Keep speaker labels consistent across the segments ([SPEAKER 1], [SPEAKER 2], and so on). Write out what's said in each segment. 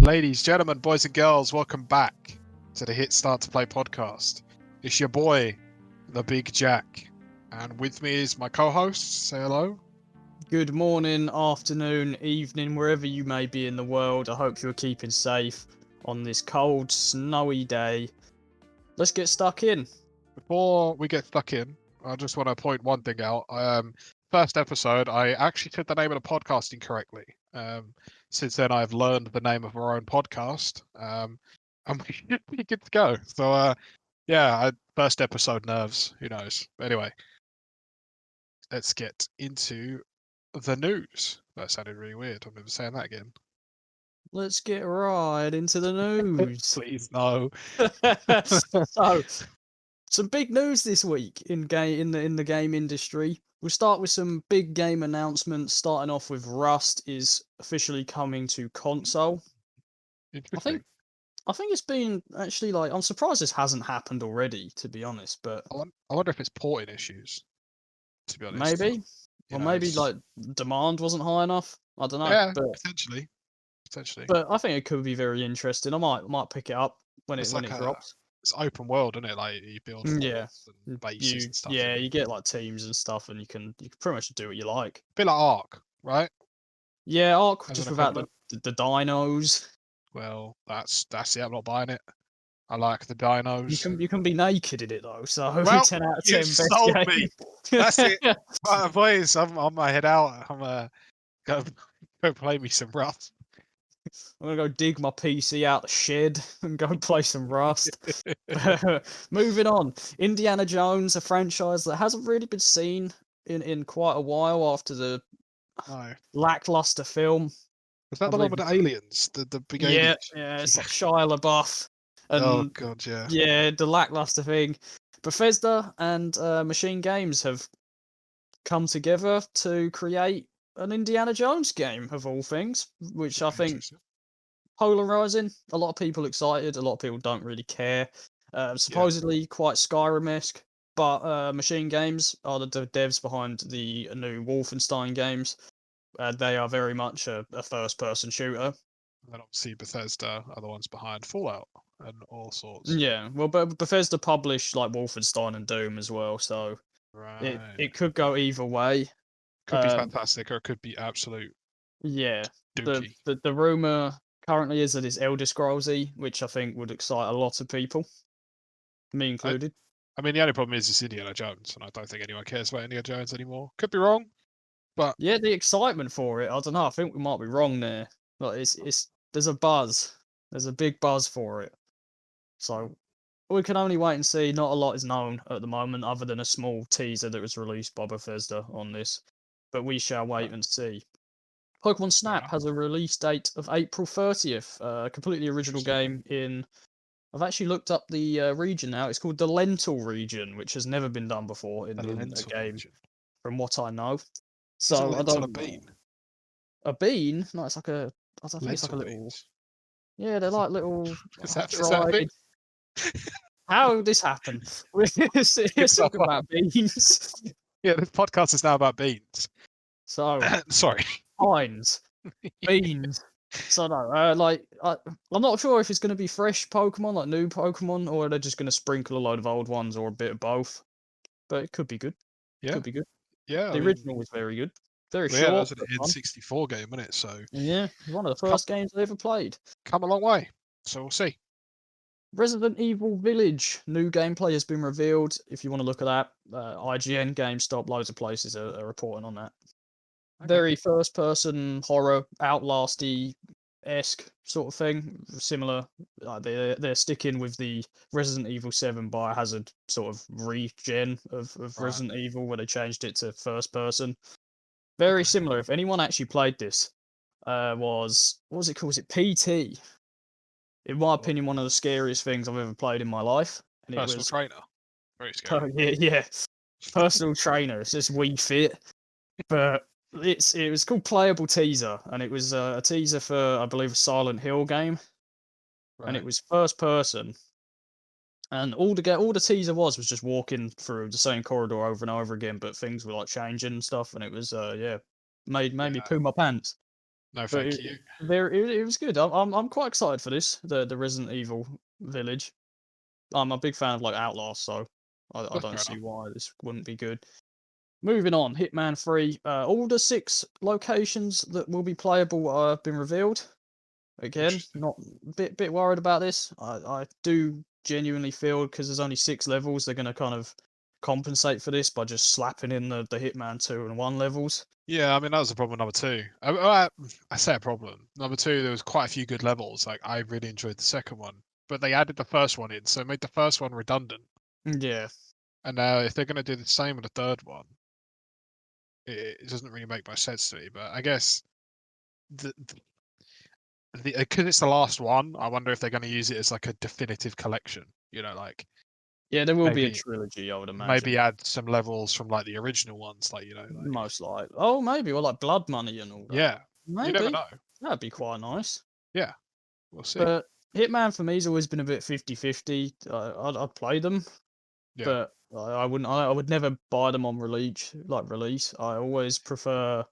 [SPEAKER 1] Ladies, gentlemen, boys and girls, welcome back to the Hit Start to Play podcast. It's your boy, the Big Jack, and with me is my co-host. Say hello.
[SPEAKER 2] Good morning, afternoon, evening, wherever you may be in the world. I hope you're keeping safe on this cold, snowy day. Let's get stuck in.
[SPEAKER 1] Before we get stuck in, I just want to point one thing out. First episode, I actually said the name of the podcast incorrectly. Since then, I've learned the name of our own podcast, and we should be good to go. So, first episode nerves. Who knows? But anyway, let's get into the news. That sounded really weird. I'm never saying that again.
[SPEAKER 2] Let's get right into the news.
[SPEAKER 1] Please, no.
[SPEAKER 2] So, some big news this week in the game industry. We'll start with some big game announcements, starting off with Rust is officially coming to console. I think it's been actually I'm surprised this hasn't happened already, to be honest. But
[SPEAKER 1] I wonder if it's porting issues. To be honest,
[SPEAKER 2] maybe, maybe demand wasn't high enough. I don't know.
[SPEAKER 1] Yeah,
[SPEAKER 2] but,
[SPEAKER 1] potentially.
[SPEAKER 2] But I think it could be very interesting. I might pick it up when it drops.
[SPEAKER 1] It's open world, isn't it? Like you build and bases and stuff.
[SPEAKER 2] Yeah, you get like teams and stuff, and you can pretty much do what you like.
[SPEAKER 1] A bit like Ark, right?
[SPEAKER 2] Yeah, Ark, just without the dinos.
[SPEAKER 1] Well, that's it. I'm not buying it. I like the dinos.
[SPEAKER 2] You can be naked in it though, so
[SPEAKER 1] well,
[SPEAKER 2] 10 out of 10.
[SPEAKER 1] You sold me. That's it. Right, boys, I'm on my head out. I'm go play me some Rust.
[SPEAKER 2] I'm gonna go dig my PC out the shed and go play some Rust. Moving on, Indiana Jones, a franchise that hasn't really been seen in quite a while after the lackluster film.
[SPEAKER 1] Was that the one with the aliens? The big aliens?
[SPEAKER 2] Yeah, it's like Shia LaBeouf. And,
[SPEAKER 1] oh god, yeah.
[SPEAKER 2] Yeah, the lackluster thing. Bethesda and Machine Games have come together to create an Indiana Jones game, of all things, which I think polarizing. A lot of people excited, a lot of people don't really care. Supposedly quite Skyrim-esque, but Machine Games are the devs behind the new Wolfenstein games. They are very much a first-person shooter.
[SPEAKER 1] And obviously Bethesda are the ones behind Fallout and all sorts.
[SPEAKER 2] Yeah, well, but Bethesda published like Wolfenstein and Doom as well, so it could go either way.
[SPEAKER 1] Could be fantastic, or it could be absolute.
[SPEAKER 2] Yeah,
[SPEAKER 1] dookie.
[SPEAKER 2] the rumor currently is that it's Elder Scrollsy, which I think would excite a lot of people, me included.
[SPEAKER 1] I mean, the only problem is it's Indiana Jones, and I don't think anyone cares about Indiana Jones anymore. Could be wrong, but
[SPEAKER 2] yeah, the excitement for it, I don't know. I think we might be wrong there. Like there's a buzz, there's a big buzz for it. So we can only wait and see. Not a lot is known at the moment, other than a small teaser that was released by Bethesda on this. But we shall wait and see. Pokemon Snap has a release date of April 30th. A completely original game in... I've actually looked up the region now. It's called the Lentil region, which has never been done before in a game, from what I know. So I don't...
[SPEAKER 1] A bean?
[SPEAKER 2] A bean? No, it's like a... I don't think it's like a little... Beans. Yeah, they're like little...
[SPEAKER 1] Is that
[SPEAKER 2] How did this happen? We're talking about beans.
[SPEAKER 1] Yeah, this podcast is now about beans.
[SPEAKER 2] So
[SPEAKER 1] sorry,
[SPEAKER 2] beans. So no, I'm not sure if it's going to be fresh Pokemon, like new Pokemon, or they're just going to sprinkle a load of old ones, or a bit of both. But it could be good.
[SPEAKER 1] Yeah,
[SPEAKER 2] could be good.
[SPEAKER 1] Yeah,
[SPEAKER 2] the original was very good. Very short.
[SPEAKER 1] Yeah, that was an N64 game, wasn't it? So
[SPEAKER 2] yeah, one of the first games I ever played.
[SPEAKER 1] Come a long way. So we'll see.
[SPEAKER 2] Resident Evil Village, new gameplay has been revealed. If you want to look at that, IGN, GameStop, loads of places are reporting on that. Okay. Very first-person horror, Outlasty-esque sort of thing. Similar, they're sticking with the Resident Evil 7 Biohazard sort of regen of Resident Evil, where they changed it to first-person. Very similar. If anyone actually played this, what was it called? Was it PT? In my opinion, one of the scariest things I've ever played in my life. And
[SPEAKER 1] Personal trainer. Very scary.
[SPEAKER 2] Yeah. Personal trainer. It's just Wii Fit. But it was called Playable Teaser. And it was a teaser for, I believe, a Silent Hill game. Right. And it was first person. And all the teaser was just walking through the same corridor over and over again. But things were like changing and stuff. And it was, made me poo my pants.
[SPEAKER 1] No,
[SPEAKER 2] But
[SPEAKER 1] thank you.
[SPEAKER 2] it was good. I'm quite excited for this. The Resident Evil Village. I'm a big fan of like Outlast, so I
[SPEAKER 1] That's
[SPEAKER 2] don't
[SPEAKER 1] fair
[SPEAKER 2] see
[SPEAKER 1] enough.
[SPEAKER 2] why this wouldn't be good. Moving on, Hitman 3. All the 6 locations that will be playable have been revealed. Again,
[SPEAKER 1] Interesting.
[SPEAKER 2] not bit worried about this. I do genuinely feel because there's only 6 levels, they're gonna kind of compensate for this by just slapping in the Hitman 2 and 1 levels.
[SPEAKER 1] Yeah, I mean that was the problem with number two. I say a problem. Number two, there was quite a few good levels. Like I really enjoyed the second one, but they added the first one in, so it made the first one redundant.
[SPEAKER 2] Yeah.
[SPEAKER 1] And now if they're going to do the same with the third one, it doesn't really make much sense to me. But I guess the because it's the last one, I wonder if they're going to use it as like a definitive collection. You know, like
[SPEAKER 2] Yeah, there will be a
[SPEAKER 1] maybe
[SPEAKER 2] trilogy, I would imagine.
[SPEAKER 1] maybe add some levels from like the original ones, like like
[SPEAKER 2] Most likely. Oh, maybe, or like Blood Money and all that.
[SPEAKER 1] yeah, you never
[SPEAKER 2] Maybe.
[SPEAKER 1] know.
[SPEAKER 2] That'd be quite nice.
[SPEAKER 1] Yeah, we'll see.
[SPEAKER 2] But Hitman for me's always been a bit 50-50. I'd play them,
[SPEAKER 1] Yeah,
[SPEAKER 2] but I wouldn't. I would never buy them on release. Release. I always prefer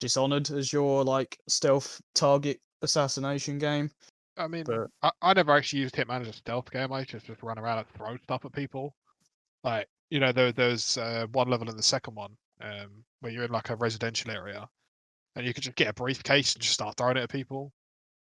[SPEAKER 2] Dishonored as your like stealth target assassination game.
[SPEAKER 1] I mean,
[SPEAKER 2] But
[SPEAKER 1] I never actually used Hitman as a stealth game. I just run around and throw stuff at people. Like, you know, there's one level in the second one where you're in like a residential area and you could just get a briefcase and just start throwing it at people.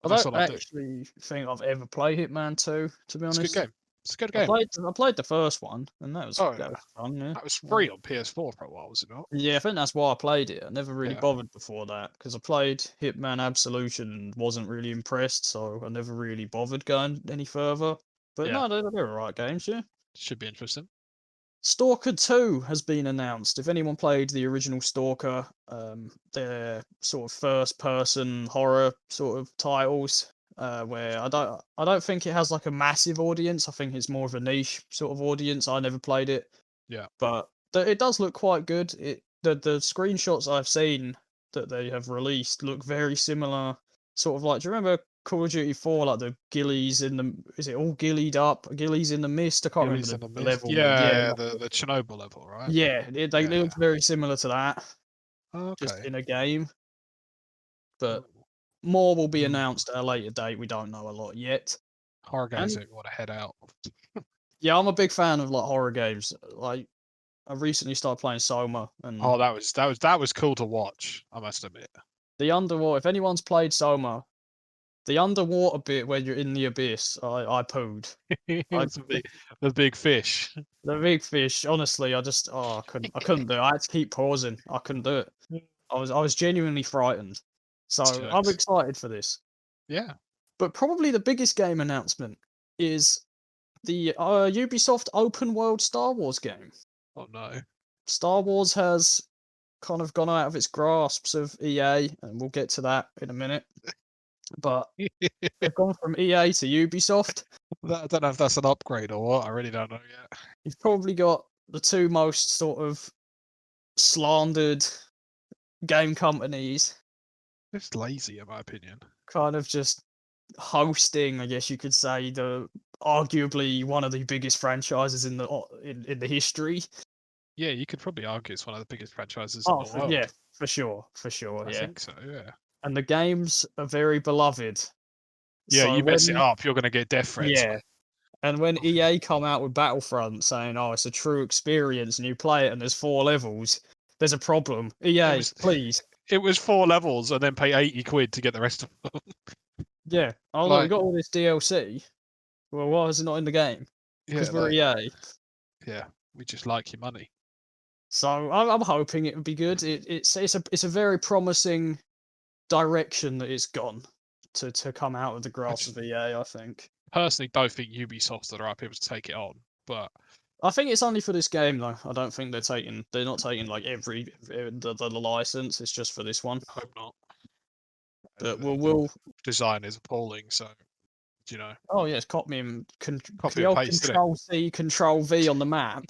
[SPEAKER 2] I
[SPEAKER 1] And that's
[SPEAKER 2] don't
[SPEAKER 1] all I do.
[SPEAKER 2] actually think I've ever played Hitman 2, to be
[SPEAKER 1] It's a good
[SPEAKER 2] honest.
[SPEAKER 1] game. It's a good game.
[SPEAKER 2] I played the first one, and
[SPEAKER 1] Oh,
[SPEAKER 2] that
[SPEAKER 1] yeah.
[SPEAKER 2] was fun. Yeah.
[SPEAKER 1] That was free on PS4 for a while, was it not?
[SPEAKER 2] Yeah, I think that's why I played it. I never really
[SPEAKER 1] Yeah.
[SPEAKER 2] bothered before that because I played Hitman Absolution and wasn't really impressed, so I never really bothered going any further. But
[SPEAKER 1] Yeah.
[SPEAKER 2] no, they're alright games, yeah.
[SPEAKER 1] Should be interesting.
[SPEAKER 2] Stalker 2 has been announced. If anyone played the original Stalker, they're sort of first person horror sort of titles. Where I don't think it has like a massive audience. I think it's more of a niche sort of audience. I never played it,
[SPEAKER 1] Yeah.
[SPEAKER 2] but it does look quite good. The screenshots I've seen that they have released look very similar. Sort of like, do you remember Call of Duty 4, like the ghillies in the, is it all gillied up? Ghillies in the mist? I can't remember
[SPEAKER 1] Gillies in the
[SPEAKER 2] the
[SPEAKER 1] Mist.
[SPEAKER 2] level name.
[SPEAKER 1] Yeah,
[SPEAKER 2] Yeah,
[SPEAKER 1] yeah, the Chernobyl level, right?
[SPEAKER 2] yeah, they
[SPEAKER 1] Yeah.
[SPEAKER 2] look very similar to that, just
[SPEAKER 1] Okay.
[SPEAKER 2] in a game. But
[SPEAKER 1] Ooh.
[SPEAKER 2] more will be
[SPEAKER 1] Ooh.
[SPEAKER 2] announced at a later date. We don't know a lot yet.
[SPEAKER 1] Horror games
[SPEAKER 2] And
[SPEAKER 1] that want to head out.
[SPEAKER 2] yeah, I'm a big fan of like horror games. Like I recently started playing Soma, and
[SPEAKER 1] Oh, that was cool to watch, I must admit.
[SPEAKER 2] the underwater. If anyone's played Soma, the underwater bit where you're in the abyss, I pooed. I
[SPEAKER 1] It's the big fish.
[SPEAKER 2] the big fish. Honestly, I couldn't do it. I had to keep pausing. I couldn't do it. I was genuinely frightened. So I'm
[SPEAKER 1] Jokes.
[SPEAKER 2] excited for this.
[SPEAKER 1] Yeah.
[SPEAKER 2] But probably the biggest game announcement is the Ubisoft open world Star Wars game.
[SPEAKER 1] Oh no.
[SPEAKER 2] Star Wars has kind of gone out of its grasps of EA, and we'll get to that in a minute. But they've gone from EA to Ubisoft.
[SPEAKER 1] I don't know if that's an upgrade or what. I really don't know yet.
[SPEAKER 2] You've probably got the two most sort of slandered game companies
[SPEAKER 1] It's lazy, in my opinion.
[SPEAKER 2] kind of just hosting, I guess you could say, the arguably one of the biggest franchises in in the history.
[SPEAKER 1] Yeah, you could probably argue it's one of the biggest franchises in
[SPEAKER 2] Oh,
[SPEAKER 1] the world.
[SPEAKER 2] yeah, for sure,
[SPEAKER 1] I
[SPEAKER 2] yeah.
[SPEAKER 1] think so. Yeah.
[SPEAKER 2] And the games are very beloved.
[SPEAKER 1] Yeah,
[SPEAKER 2] So
[SPEAKER 1] you mess it
[SPEAKER 2] when
[SPEAKER 1] up, you're gonna get death threats.
[SPEAKER 2] yeah, and when EA come out with Battlefront saying, "Oh, it's a true experience," and you play it and there's 4 levels, there's a problem.
[SPEAKER 1] It
[SPEAKER 2] EA,
[SPEAKER 1] was
[SPEAKER 2] please.
[SPEAKER 1] it was 4 levels and then pay 80 quid to get the rest of them.
[SPEAKER 2] Yeah. Oh, look, we
[SPEAKER 1] Like,
[SPEAKER 2] got all this DLC. Well, why is it not in the game?
[SPEAKER 1] yeah,
[SPEAKER 2] Because we're
[SPEAKER 1] like,
[SPEAKER 2] EA.
[SPEAKER 1] yeah, we just like your money.
[SPEAKER 2] So I'm hoping it would be good. It's a very promising direction that it's gone to come out of the
[SPEAKER 1] I
[SPEAKER 2] grasp
[SPEAKER 1] just
[SPEAKER 2] of EA. I think.
[SPEAKER 1] personally don't think Ubisoft's the right people to take it on, but
[SPEAKER 2] I think it's only for this game though. I don't think they're not taking like the license. It's just for this one.
[SPEAKER 1] I hope not.
[SPEAKER 2] But
[SPEAKER 1] The
[SPEAKER 2] we'll
[SPEAKER 1] design is appalling, so you know,
[SPEAKER 2] oh yes, copy and
[SPEAKER 1] copy and paste it.
[SPEAKER 2] Control C, Control V on the map.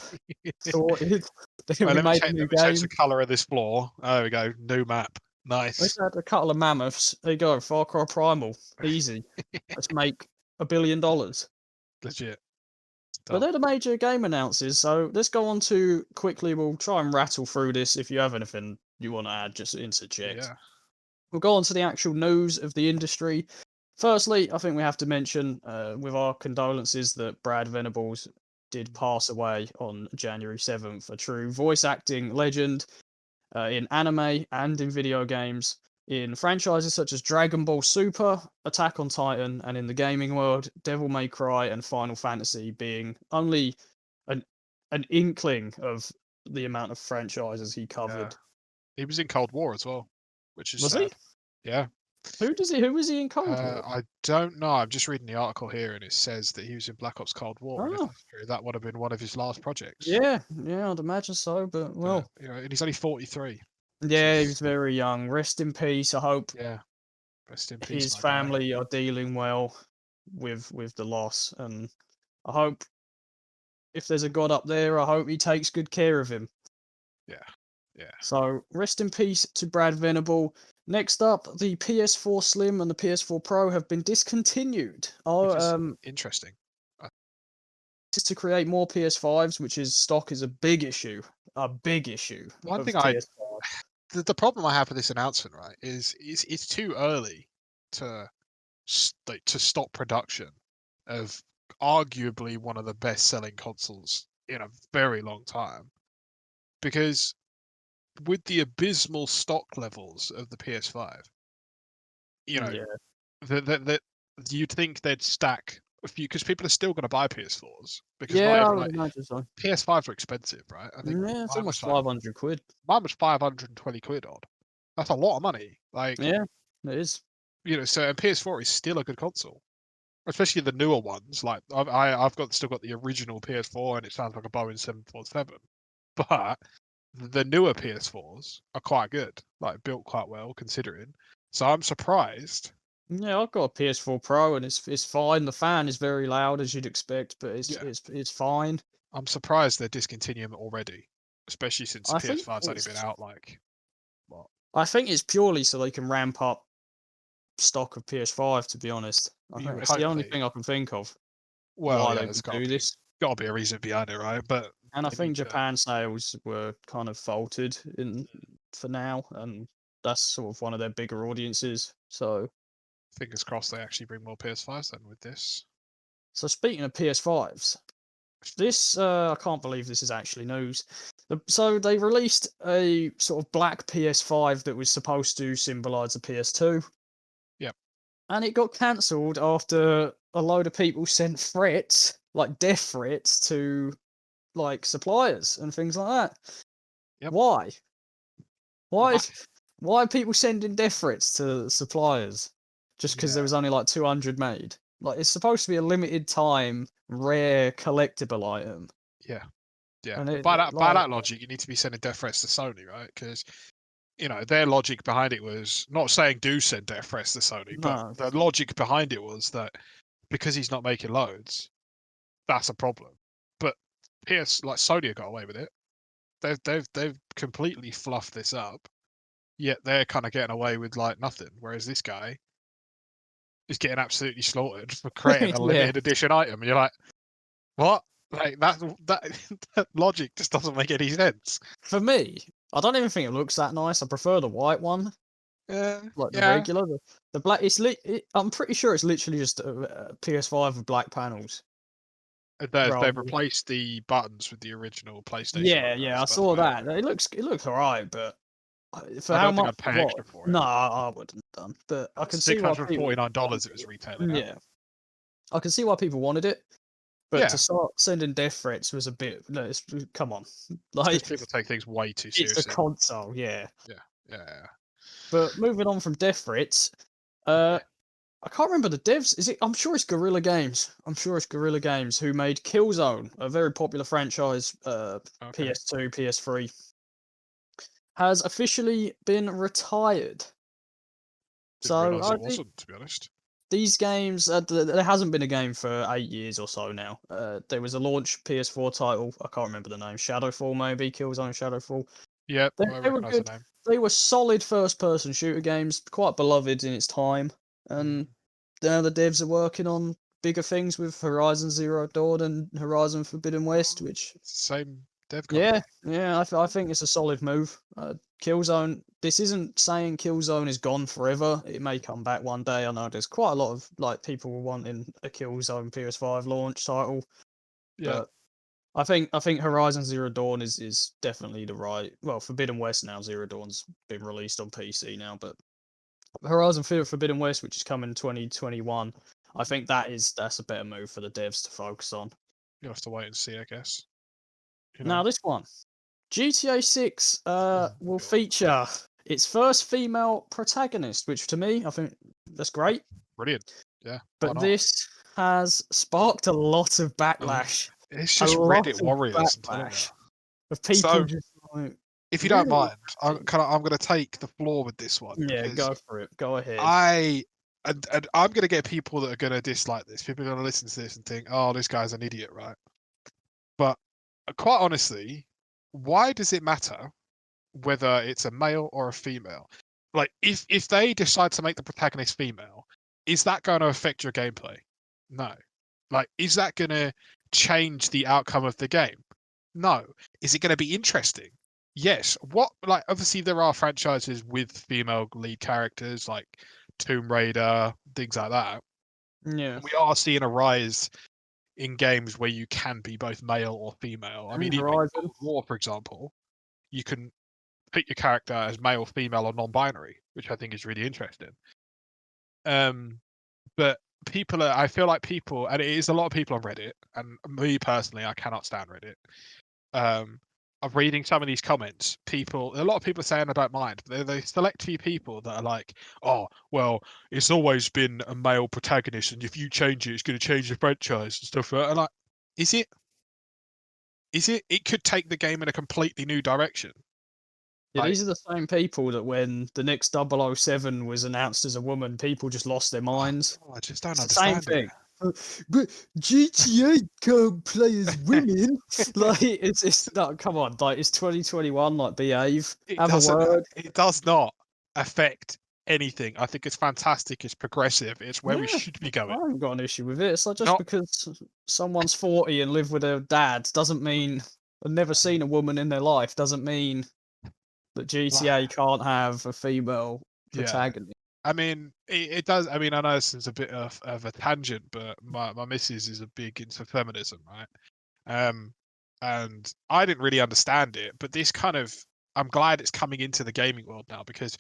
[SPEAKER 2] Sorted. Then
[SPEAKER 1] Well,
[SPEAKER 2] we
[SPEAKER 1] let me
[SPEAKER 2] made a
[SPEAKER 1] change.
[SPEAKER 2] new
[SPEAKER 1] Let me change
[SPEAKER 2] game.
[SPEAKER 1] the color of this floor. There we go. New map.
[SPEAKER 2] Let's
[SPEAKER 1] Nice.
[SPEAKER 2] add a couple of mammoths. There you go. Far Cry Primal. Easy. Let's make $1 billion.
[SPEAKER 1] Legit.
[SPEAKER 2] But
[SPEAKER 1] Done.
[SPEAKER 2] they're the major game announces. So let's go on to quickly. We'll try and rattle through this. If you have anything you want to add, just interject.
[SPEAKER 1] Yeah.
[SPEAKER 2] we'll go on to the actual news of the industry. Firstly, I think we have to mention, with our condolences, that Brad Venables did pass away on January 7th, a true voice acting legend in anime and in video games, in franchises such as Dragon Ball Super, Attack on Titan, and in the gaming world, Devil May Cry and Final Fantasy being only an inkling of the amount of franchises he
[SPEAKER 1] Yeah.
[SPEAKER 2] covered.
[SPEAKER 1] He was in Cold War as well, which is
[SPEAKER 2] Was he?
[SPEAKER 1] sad. Yeah.
[SPEAKER 2] Who was he in Cold War?
[SPEAKER 1] I don't know. I'm just reading the article here, and it says that he was in Black Ops Cold War, and if
[SPEAKER 2] Oh,
[SPEAKER 1] that's true, that would have been one of his last projects.
[SPEAKER 2] yeah, I'd imagine so. But
[SPEAKER 1] But,
[SPEAKER 2] well,
[SPEAKER 1] and he's only 43.
[SPEAKER 2] yeah, he was
[SPEAKER 1] Is,
[SPEAKER 2] very young. Rest in peace. I hope
[SPEAKER 1] yeah. Rest in peace,
[SPEAKER 2] his
[SPEAKER 1] my guy.
[SPEAKER 2] family are dealing well with the loss, and I hope if there's a God up there, I hope he takes good care of him.
[SPEAKER 1] Yeah. Yeah.
[SPEAKER 2] So rest in peace to Brad Venable. Next up, the PS4 Slim and the PS4 Pro have been discontinued.
[SPEAKER 1] Which is interesting.
[SPEAKER 2] This is to create more PS5s, which is stock is a big issue. A big issue.
[SPEAKER 1] One
[SPEAKER 2] Of
[SPEAKER 1] thing
[SPEAKER 2] PS5.
[SPEAKER 1] the problem I have with this announcement, right, is it's too early to to stop production of arguably one of the best-selling consoles in a very long time, because with the abysmal stock levels of the PS5, you know,
[SPEAKER 2] Yeah.
[SPEAKER 1] that you'd think they'd stack a few, because people are still going to buy PS4s, because
[SPEAKER 2] Yeah,
[SPEAKER 1] not
[SPEAKER 2] I
[SPEAKER 1] even
[SPEAKER 2] would imagine so.
[SPEAKER 1] PS5s are expensive, right? I think
[SPEAKER 2] Yeah, it's
[SPEAKER 1] mine was
[SPEAKER 2] almost 500 quid.
[SPEAKER 1] mine was 520 quid odd. That's a lot of money. Like,
[SPEAKER 2] Yeah, it is.
[SPEAKER 1] so and PS4 is still a good console, especially the newer ones. Like I've still got the original PS4, and it sounds like a Boeing 747, but the newer PS4s are quite good, like built quite well considering. So I'm surprised.
[SPEAKER 2] Yeah, I've got a PS4 Pro and it's fine. The fan is very loud as you'd expect, but
[SPEAKER 1] Yeah,
[SPEAKER 2] it's fine.
[SPEAKER 1] I'm surprised they're discontinuing it already, especially since the
[SPEAKER 2] I think
[SPEAKER 1] PS5's only been
[SPEAKER 2] it's
[SPEAKER 1] out like what?
[SPEAKER 2] I think it's purely so they can ramp up stock of PS5, to be honest. I
[SPEAKER 1] You
[SPEAKER 2] think
[SPEAKER 1] would
[SPEAKER 2] that's the
[SPEAKER 1] hope
[SPEAKER 2] only
[SPEAKER 1] they.
[SPEAKER 2] thing I can think of
[SPEAKER 1] Well,
[SPEAKER 2] why
[SPEAKER 1] yeah,
[SPEAKER 2] they
[SPEAKER 1] there's
[SPEAKER 2] would do this.
[SPEAKER 1] got to be a reason behind it, right? But
[SPEAKER 2] And I
[SPEAKER 1] they need
[SPEAKER 2] think
[SPEAKER 1] to.
[SPEAKER 2] Japan sales were kind of faltered in for now, and that's sort of one of their bigger audiences. So
[SPEAKER 1] Fingers crossed they actually bring more PS5s then with this.
[SPEAKER 2] speaking of PS5s, this I can't believe this is actually news. So they released a sort of black PS5 that was supposed to symbolise the PS2.
[SPEAKER 1] Yep.
[SPEAKER 2] And it got cancelled after a load of people sent threats, like death threats, to like suppliers and things like that.
[SPEAKER 1] Yep.
[SPEAKER 2] Why?
[SPEAKER 1] Why?
[SPEAKER 2] Why are people sending death threats to suppliers just because there
[SPEAKER 1] Yeah.
[SPEAKER 2] was only like 200 made? Like it's supposed to be a limited time, rare collectible item.
[SPEAKER 1] Yeah. Yeah.
[SPEAKER 2] And
[SPEAKER 1] But
[SPEAKER 2] it
[SPEAKER 1] by
[SPEAKER 2] like
[SPEAKER 1] that logic, you need to be sending death threats to Sony, right? Because their logic behind it was not saying do send death threats to Sony, but
[SPEAKER 2] no,
[SPEAKER 1] the logic behind it was that because he's not making loads, that's a problem. But Sony got away with it. They've completely fluffed this up, yet they're kind of getting away with like nothing. Whereas this guy is getting absolutely slaughtered for creating a
[SPEAKER 2] yeah.
[SPEAKER 1] limited edition item, and you're like, what? Like that logic just doesn't make any sense.
[SPEAKER 2] For me, I don't even think it looks that nice. I prefer the white one, like the
[SPEAKER 1] Yeah.
[SPEAKER 2] regular. The black. I'm pretty sure it's literally just a PS5 with black panels.
[SPEAKER 1] They've
[SPEAKER 2] Rather.
[SPEAKER 1] replaced the buttons with the original PlayStation
[SPEAKER 2] Yeah,
[SPEAKER 1] logo.
[SPEAKER 2] yeah, I saw that. It looks alright, but for
[SPEAKER 1] I
[SPEAKER 2] how
[SPEAKER 1] don't think
[SPEAKER 2] much
[SPEAKER 1] I'd pay
[SPEAKER 2] it
[SPEAKER 1] extra
[SPEAKER 2] was,
[SPEAKER 1] for it.
[SPEAKER 2] no, I wouldn't have done. But I can see why people
[SPEAKER 1] $649
[SPEAKER 2] wanted
[SPEAKER 1] it was
[SPEAKER 2] it.
[SPEAKER 1] retailing at.
[SPEAKER 2] Yeah, I can see why people wanted it, but
[SPEAKER 1] Yeah,
[SPEAKER 2] to start sending death threats was a bit. No, come on,
[SPEAKER 1] because
[SPEAKER 2] like
[SPEAKER 1] people take things way too
[SPEAKER 2] it's a
[SPEAKER 1] seriously.
[SPEAKER 2] console, yeah.
[SPEAKER 1] Yeah.
[SPEAKER 2] But moving on from death threats,
[SPEAKER 1] Yeah.
[SPEAKER 2] I can't remember the devs. Is it? I'm sure it's Guerrilla Games. I'm sure it's Guerrilla Games who made Killzone, a very popular franchise.
[SPEAKER 1] Okay.
[SPEAKER 2] PS2, PS3 has officially been retired.
[SPEAKER 1] Didn't
[SPEAKER 2] So
[SPEAKER 1] realise it wasn't, to be honest.
[SPEAKER 2] these games, there hasn't been a game for 8 years or so now. There was a launch PS4 title. I can't remember the name. Shadowfall, maybe Killzone Shadowfall.
[SPEAKER 1] Yep, I
[SPEAKER 2] They were
[SPEAKER 1] recognise the
[SPEAKER 2] good.
[SPEAKER 1] name.
[SPEAKER 2] They were solid first-person shooter games, quite beloved in its time. And now the devs are working on bigger things with Horizon Zero Dawn and Horizon Forbidden West, which
[SPEAKER 1] Same dev
[SPEAKER 2] Yeah,
[SPEAKER 1] company.
[SPEAKER 2] yeah, I think it's a solid move. Killzone. This isn't saying Killzone is gone forever. It may come back one day. I know there's quite a lot of like people wanting a Killzone PS5 launch title,
[SPEAKER 1] Yeah,
[SPEAKER 2] but I think Horizon Zero Dawn is definitely the right. Well, Forbidden West now. Zero Dawn's been released on PC now, but Horizon Forbidden West, which is coming 2021, I think that's a better move for the devs to focus on.
[SPEAKER 1] you'll have to wait and see, I guess. You know.
[SPEAKER 2] Now this one. GTA 6
[SPEAKER 1] Oh,
[SPEAKER 2] will
[SPEAKER 1] God.
[SPEAKER 2] feature its first female protagonist, which to me, I think that's great.
[SPEAKER 1] Brilliant. Yeah, why
[SPEAKER 2] But
[SPEAKER 1] not?
[SPEAKER 2] this has sparked a lot of
[SPEAKER 1] Oh,
[SPEAKER 2] backlash.
[SPEAKER 1] it's
[SPEAKER 2] A
[SPEAKER 1] just
[SPEAKER 2] lot
[SPEAKER 1] Reddit
[SPEAKER 2] of
[SPEAKER 1] warriors, I'm telling you.
[SPEAKER 2] backlash of people
[SPEAKER 1] So,
[SPEAKER 2] just like,
[SPEAKER 1] if you don't
[SPEAKER 2] really?
[SPEAKER 1] mind, I'm going to take the floor with this one
[SPEAKER 2] Yeah,
[SPEAKER 1] because
[SPEAKER 2] go for it. Go ahead.
[SPEAKER 1] and I'm going to get people that are going to dislike this. People are going to listen to this and think, "Oh, this guy's an idiot," right? But quite honestly, why does it matter whether it's a male or a female? Like, if they decide to make the protagonist female, is that going to affect your gameplay? No. Like, is that going to change the outcome of the game? No. Is it going to be interesting? Yes. What, like, obviously there are franchises with female lead characters like Tomb Raider, things like that.
[SPEAKER 2] Yeah.
[SPEAKER 1] And we are seeing a rise in games where you can be both male or female. I mean, even in God
[SPEAKER 2] Horizon.
[SPEAKER 1] of War, for example, you can pick your character as male, female, or non-binary, which I think is really interesting. But I feel like people, and it is a lot of people on Reddit, and me personally, I cannot stand Reddit. Of reading some of these comments, a lot of people are saying I don't mind, but they select few people that are like, oh, well, it's always been a male protagonist, and if you change it, it's going to change the franchise and stuff. And like, is it? Is it? It could take the game in a completely new direction.
[SPEAKER 2] Yeah,
[SPEAKER 1] Like,
[SPEAKER 2] these are the same people that when the next 007 was announced as a woman, people just lost their
[SPEAKER 1] oh,
[SPEAKER 2] minds.
[SPEAKER 1] I just don't
[SPEAKER 2] It's the same
[SPEAKER 1] understand it.
[SPEAKER 2] thing. But GTA can't play as women. Like it's no, come on, like it's 2021. Like behave,
[SPEAKER 1] It
[SPEAKER 2] have a
[SPEAKER 1] doesn't.
[SPEAKER 2] word.
[SPEAKER 1] It does not affect anything. I think it's fantastic. It's progressive. It's where we
[SPEAKER 2] Yeah,
[SPEAKER 1] should be
[SPEAKER 2] I
[SPEAKER 1] going.
[SPEAKER 2] haven't got an issue with it. It's like just
[SPEAKER 1] Not
[SPEAKER 2] because someone's 40 and live with their dad doesn't mean they've never seen a woman in their life. Doesn't mean that GTA can't have a female
[SPEAKER 1] yeah.
[SPEAKER 2] protagonist.
[SPEAKER 1] I mean, it does. I mean, I know this is a bit of a tangent, but my missus is a big into feminism, right? Um, and I didn't really understand it, but this kind of, I'm glad it's coming into the gaming world now because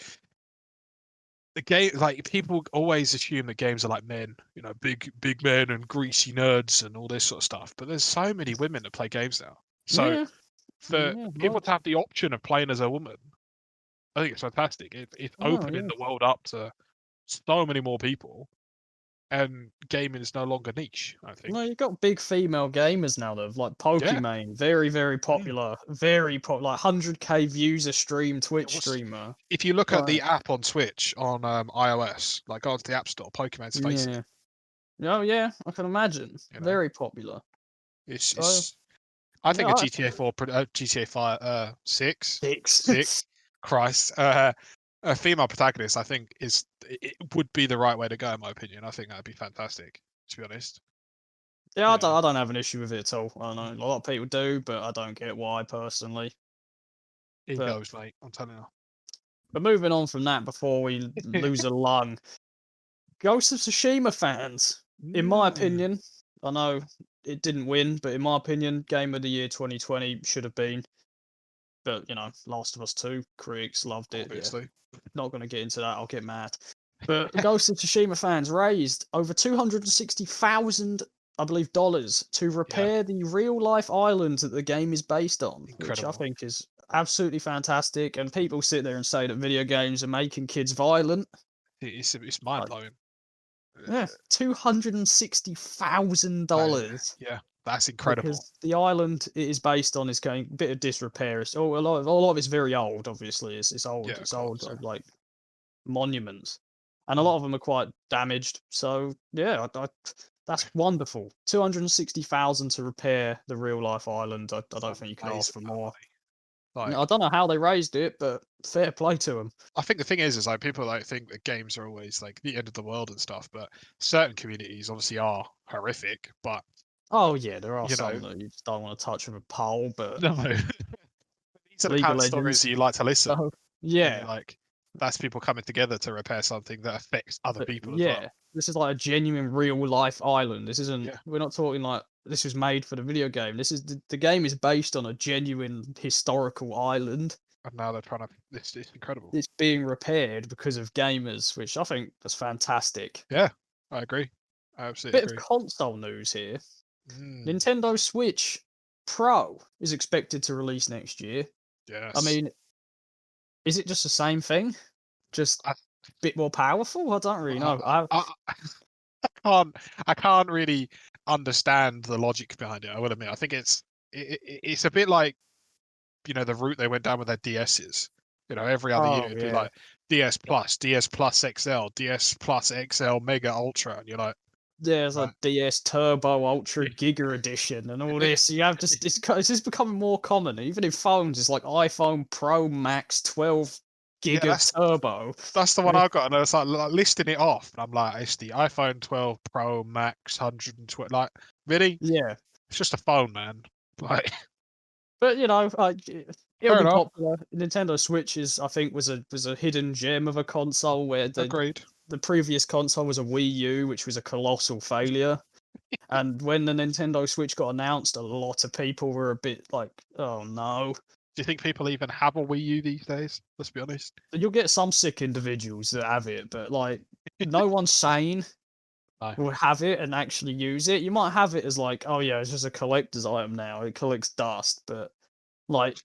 [SPEAKER 1] the game, like people always assume that games are like men, big men and greasy nerds and all this sort of stuff. But there's so many women that play games now. So
[SPEAKER 2] Yeah,
[SPEAKER 1] for
[SPEAKER 2] yeah,
[SPEAKER 1] people
[SPEAKER 2] well,
[SPEAKER 1] to have the option of playing as a woman, I think it's fantastic. It's
[SPEAKER 2] oh
[SPEAKER 1] opening
[SPEAKER 2] yeah.
[SPEAKER 1] the world up to so many more people, and gaming is no longer niche. I
[SPEAKER 2] No,
[SPEAKER 1] think.
[SPEAKER 2] you've got big female gamers now that have like
[SPEAKER 1] Yeah.
[SPEAKER 2] Pokimane, very, very
[SPEAKER 1] Mm.
[SPEAKER 2] popular, like 100K views a stream,
[SPEAKER 1] It
[SPEAKER 2] Twitch
[SPEAKER 1] was.
[SPEAKER 2] streamer.
[SPEAKER 1] If you look at
[SPEAKER 2] Right.
[SPEAKER 1] the app on Switch on iOS, like go onto the App Store, Pokemon's face in
[SPEAKER 2] Yeah.
[SPEAKER 1] it.
[SPEAKER 2] Oh yeah, I can imagine.
[SPEAKER 1] You know,
[SPEAKER 2] Very popular. So
[SPEAKER 1] it's. I think
[SPEAKER 2] yeah,
[SPEAKER 1] a
[SPEAKER 2] I
[SPEAKER 1] GTA 4, GTA 5, 6,
[SPEAKER 2] six.
[SPEAKER 1] Christ, a female protagonist. I think it would be the right way to go in my opinion. I think that'd be fantastic. To be honest,
[SPEAKER 2] Yeah,
[SPEAKER 1] you know,
[SPEAKER 2] I don't have an issue with it at all. I know a lot of people do, but I don't get why personally. But
[SPEAKER 1] egos, mate. I'm telling
[SPEAKER 2] moving on from that before we
[SPEAKER 1] you.
[SPEAKER 2] lose a lung, Ghost of Tsushima fans, in my
[SPEAKER 1] Mm,
[SPEAKER 2] opinion, I know it didn't win, but in my opinion, Game of the Year 2020 should have been. But Last of Us 2, critics loved it. Yeah,
[SPEAKER 1] obviously,
[SPEAKER 2] not going to get into that. I'll get mad. But Ghost of Tsushima fans raised over 260,000, I believe, dollars to
[SPEAKER 1] yeah,
[SPEAKER 2] repair the real life island that the game is based on, which I
[SPEAKER 1] incredible.
[SPEAKER 2] think is absolutely fantastic. And people sit there and say that video games are making kids violent.
[SPEAKER 1] It's mind
[SPEAKER 2] Like,
[SPEAKER 1] blowing.
[SPEAKER 2] yeah, $260,000
[SPEAKER 1] Yeah, that's incredible.
[SPEAKER 2] because the island it is based on is going a bit of disrepair. A lot of it's very old. Obviously, it's old.
[SPEAKER 1] Yeah, of
[SPEAKER 2] It's old,
[SPEAKER 1] course.
[SPEAKER 2] like monuments, and a
[SPEAKER 1] Mm.
[SPEAKER 2] lot of them are quite damaged. So yeah, that's wonderful. 260,000 to repair the real life island. I don't
[SPEAKER 1] It's
[SPEAKER 2] think you could ask
[SPEAKER 1] amazing
[SPEAKER 2] for
[SPEAKER 1] amount of
[SPEAKER 2] more.
[SPEAKER 1] money.
[SPEAKER 2] I
[SPEAKER 1] Like,
[SPEAKER 2] don't know how they raised it, but fair play to them.
[SPEAKER 1] I think the thing is like people like think that games are always like the end of the world and stuff, but certain communities obviously are horrific. But
[SPEAKER 2] Oh yeah, there are
[SPEAKER 1] You
[SPEAKER 2] some
[SPEAKER 1] know,
[SPEAKER 2] that you just don't want to touch with a pole, but
[SPEAKER 1] no. These are the
[SPEAKER 2] League
[SPEAKER 1] kind
[SPEAKER 2] of
[SPEAKER 1] of stories
[SPEAKER 2] Legends.
[SPEAKER 1] that you like to listen,
[SPEAKER 2] So
[SPEAKER 1] and you're
[SPEAKER 2] yeah,
[SPEAKER 1] like, that's people coming together to repair something that affects other
[SPEAKER 2] but
[SPEAKER 1] people as
[SPEAKER 2] yeah,
[SPEAKER 1] well.
[SPEAKER 2] this is like a genuine real life island. This isn't.
[SPEAKER 1] Yeah,
[SPEAKER 2] We're not talking like this was made for the video game. This is the game is based on a genuine historical island.
[SPEAKER 1] and now they're trying to. It's incredible.
[SPEAKER 2] It's being repaired because of gamers, which I think that's fantastic.
[SPEAKER 1] Yeah, I agree. I absolutely
[SPEAKER 2] Bit of
[SPEAKER 1] agree.
[SPEAKER 2] console news here.
[SPEAKER 1] Mm,
[SPEAKER 2] Nintendo Switch Pro is expected to release next year. I
[SPEAKER 1] yes.
[SPEAKER 2] mean, is it just the same thing? Just
[SPEAKER 1] I,
[SPEAKER 2] a bit more powerful? I don't really
[SPEAKER 1] I,
[SPEAKER 2] know. I
[SPEAKER 1] I, I can't really understand the logic behind it. I will admit. I think it's a bit like the route they went down with their DSs. Every other year
[SPEAKER 2] oh
[SPEAKER 1] it'd be
[SPEAKER 2] yeah.
[SPEAKER 1] like DS Plus, DS Plus XL, DS Plus XL Mega Ultra, and you're like,
[SPEAKER 2] There's a
[SPEAKER 1] right,
[SPEAKER 2] DS Turbo Ultra Giga Edition and all this. You have just it's just becoming more common. Even in phones, it's like iPhone Pro Max 12
[SPEAKER 1] yeah,
[SPEAKER 2] Giga Turbo.
[SPEAKER 1] that's the one
[SPEAKER 2] Eh,
[SPEAKER 1] I've got, and it's like listing it off, and I'm like, it's the iPhone 12 Pro Max 120. Like, really?
[SPEAKER 2] Yeah,
[SPEAKER 1] It's just a phone, man. Like,
[SPEAKER 2] but it'll
[SPEAKER 1] fair
[SPEAKER 2] be
[SPEAKER 1] enough.
[SPEAKER 2] popular. Nintendo Switch is, I think, was a hidden gem of a console where
[SPEAKER 1] Agreed.
[SPEAKER 2] the previous console was a Wii U, which was a colossal failure. And when the Nintendo Switch got announced, a lot of people were a bit like, "Oh no."
[SPEAKER 1] Do you think people even have a Wii U these days? Let's be honest.
[SPEAKER 2] You'll get some sick individuals that have it, but like no one sane
[SPEAKER 1] No.
[SPEAKER 2] will have it and actually use it. You might have it as like, "Oh yeah, it's just a collector's item now. It collects dust," but like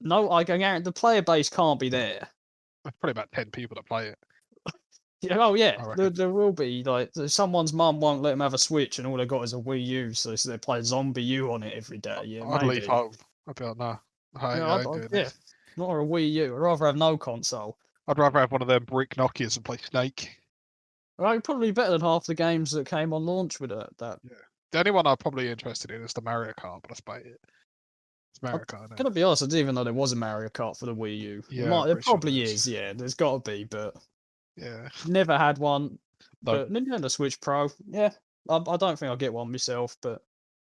[SPEAKER 2] no, I can guarantee the player base can't be there.
[SPEAKER 1] There's probably about 10 people that play it,
[SPEAKER 2] Yeah, oh yeah,
[SPEAKER 1] I
[SPEAKER 2] there
[SPEAKER 1] reckon.
[SPEAKER 2] there will be like someone's mum won't let them have a Switch, and all they got is a Wii U, so they play Zombie U on it every day. Yeah,
[SPEAKER 1] I'd leave
[SPEAKER 2] maybe.
[SPEAKER 1] home. I'd be like, no,
[SPEAKER 2] Yeah,
[SPEAKER 1] I ain't doing
[SPEAKER 2] yeah,
[SPEAKER 1] this.
[SPEAKER 2] not a Wii U. I'd rather have no console.
[SPEAKER 1] I'd rather have one of them brick Nokias and play Snake.
[SPEAKER 2] Well, probably better than half the games that came on launch with that.
[SPEAKER 1] Yeah. The only one I'm probably interested in is the Mario Kart, but that's about it. It's
[SPEAKER 2] I'm
[SPEAKER 1] Mario Kart now.
[SPEAKER 2] gonna be honest, I didn't even know there was a Mario Kart for the Wii U.
[SPEAKER 1] Yeah, I'm
[SPEAKER 2] There
[SPEAKER 1] pretty sure
[SPEAKER 2] probably
[SPEAKER 1] there is.
[SPEAKER 2] is, yeah. There's got to be, but
[SPEAKER 1] Yeah.
[SPEAKER 2] never had one.
[SPEAKER 1] No,
[SPEAKER 2] But Nintendo Switch Pro, yeah, I don't think I'll get one myself, but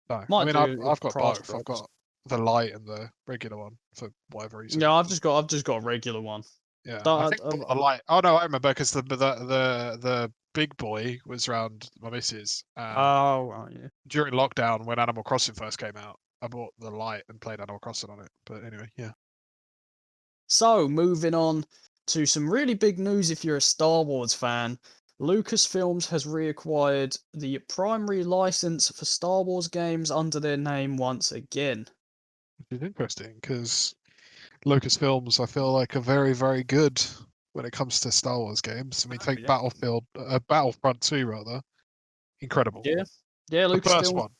[SPEAKER 1] no. I
[SPEAKER 2] might
[SPEAKER 1] mean,
[SPEAKER 2] do if
[SPEAKER 1] I've got
[SPEAKER 2] price
[SPEAKER 1] both. I've
[SPEAKER 2] drops.
[SPEAKER 1] got the light and the regular one for whatever reason.
[SPEAKER 2] Yeah, I've just got a regular one.
[SPEAKER 1] Yeah, I
[SPEAKER 2] Don't-
[SPEAKER 1] think the light. Oh no, I remember because the big boy was around my missus, and
[SPEAKER 2] oh, right, yeah.
[SPEAKER 1] during lockdown when Animal Crossing first came out, I bought the light and played Animal Crossing on it. But anyway, yeah.
[SPEAKER 2] So, moving on to some really big news if you're a Star Wars fan. Lucasfilms has reacquired the primary license for Star Wars games under their name once again.
[SPEAKER 1] Which is interesting because Lucasfilms, I feel like, are very, very good when it comes to Star Wars games. I mean,
[SPEAKER 2] Oh,
[SPEAKER 1] take
[SPEAKER 2] yeah.
[SPEAKER 1] Battlefront 2 rather, incredible.
[SPEAKER 2] Yeah. Yeah,
[SPEAKER 1] The first
[SPEAKER 2] Lucasfilms,
[SPEAKER 1] one,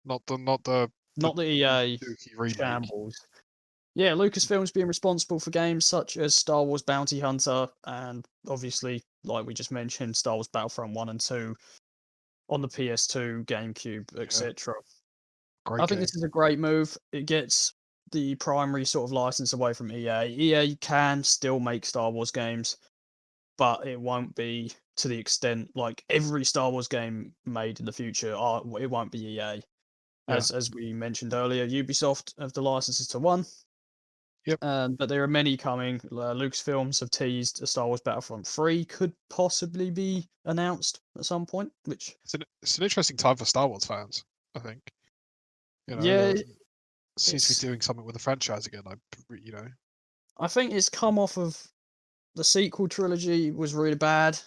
[SPEAKER 1] not the
[SPEAKER 2] not the EA
[SPEAKER 1] Dookie remake.
[SPEAKER 2] shambles. Yeah, Lucasfilms being responsible for games such as Star Wars Bounty Hunter and obviously, like we just mentioned, Star Wars Battlefront 1 and 2 on the PS2, GameCube,
[SPEAKER 1] Yeah,
[SPEAKER 2] etc.
[SPEAKER 1] great
[SPEAKER 2] I think
[SPEAKER 1] game.
[SPEAKER 2] this is a great move. It gets the primary sort of license away from EA. EA can still make Star Wars games, but it won't be to the extent like every Star Wars game made in the future. It won't be EA.
[SPEAKER 1] Yeah,
[SPEAKER 2] As we mentioned earlier, Ubisoft have the licenses to one,
[SPEAKER 1] yep.
[SPEAKER 2] but there are many coming. Lucasfilms have teased a Star Wars Battlefront 3 could possibly be announced at some point, which
[SPEAKER 1] It's an interesting time for Star Wars fans. I think
[SPEAKER 2] yeah,
[SPEAKER 1] seems to be
[SPEAKER 2] it's
[SPEAKER 1] doing something with the franchise again.
[SPEAKER 2] I think it's come off of the sequel trilogy was really bad.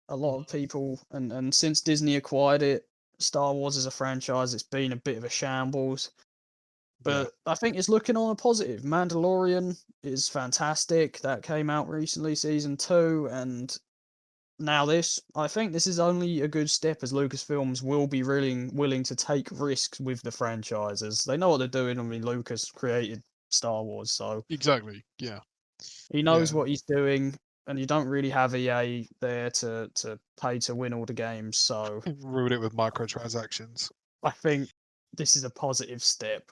[SPEAKER 2] A lot of people, and since Disney acquired it, Star Wars as a franchise, it's been a bit of a shambles.
[SPEAKER 1] Yeah,
[SPEAKER 2] But I think it's looking on a positive. Mandalorian is fantastic. That came out recently, season 2, and now this. I think this is only a good step as Lucasfilms will be really willing to take risks with the franchises. They know what they're doing. I mean, Lucas created Star Wars, so
[SPEAKER 1] exactly. Yeah,
[SPEAKER 2] he knows
[SPEAKER 1] yeah.
[SPEAKER 2] what he's doing, and you don't really have EA there to pay to win all the games. So
[SPEAKER 1] Ruined it with microtransactions.
[SPEAKER 2] I think this is a positive step.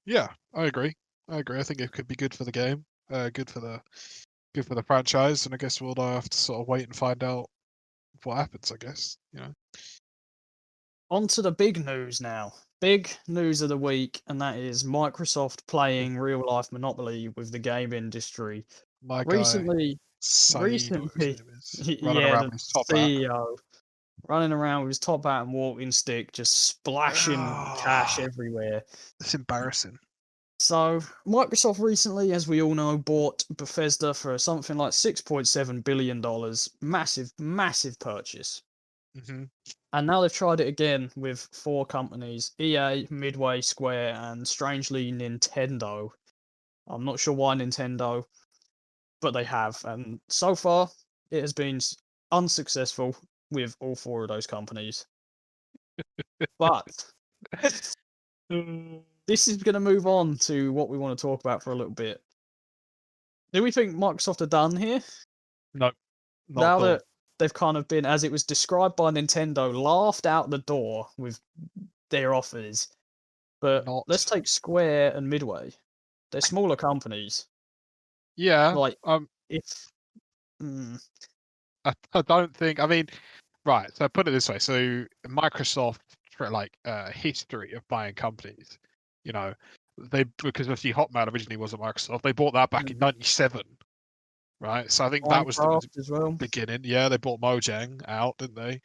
[SPEAKER 1] Yeah, I agree. I agree. I think it could be good for the game, good for the franchise, and I guess we'll have to sort of wait and find out what happens. I guess.
[SPEAKER 2] On to the big news now. Big news of the week, and that is Microsoft playing real life Monopoly with the game industry.
[SPEAKER 1] My guy,
[SPEAKER 2] Recently,
[SPEAKER 1] Saeed, or his
[SPEAKER 2] recently,
[SPEAKER 1] name is, running
[SPEAKER 2] yeah,
[SPEAKER 1] around
[SPEAKER 2] the
[SPEAKER 1] with his top hat.
[SPEAKER 2] CEO running around with his top hat and walking stick, just splashing cash everywhere.
[SPEAKER 1] It's embarrassing.
[SPEAKER 2] So, Microsoft recently, as we all know, bought Bethesda for something like $6.7 billion. Massive, massive purchase.
[SPEAKER 1] Hmm.
[SPEAKER 2] And now they've tried it again with 4 companies: EA, Midway, Square, and strangely Nintendo. I'm not sure why Nintendo, but they have. And so far, it has been unsuccessful with all 4 of those companies. But this is going to move on to what we want to talk about for a little bit. Do we think Microsoft are done here?
[SPEAKER 1] No, not
[SPEAKER 2] Now
[SPEAKER 1] at all.
[SPEAKER 2] that they've kind of been, as it was described by Nintendo, laughed out the door with their offers. But
[SPEAKER 1] Not.
[SPEAKER 2] let's take Square and Midway. They're smaller companies.
[SPEAKER 1] Yeah.
[SPEAKER 2] Like, if mm,
[SPEAKER 1] I don't think. I mean, right. So put it this way. So Microsoft, for like history of buying companies, you know, they because obviously Hotmail originally wasn't Microsoft. They bought that back in '97, right? So I think that was the
[SPEAKER 2] Minecraft as well.
[SPEAKER 1] beginning. Yeah, they bought Mojang out, didn't they?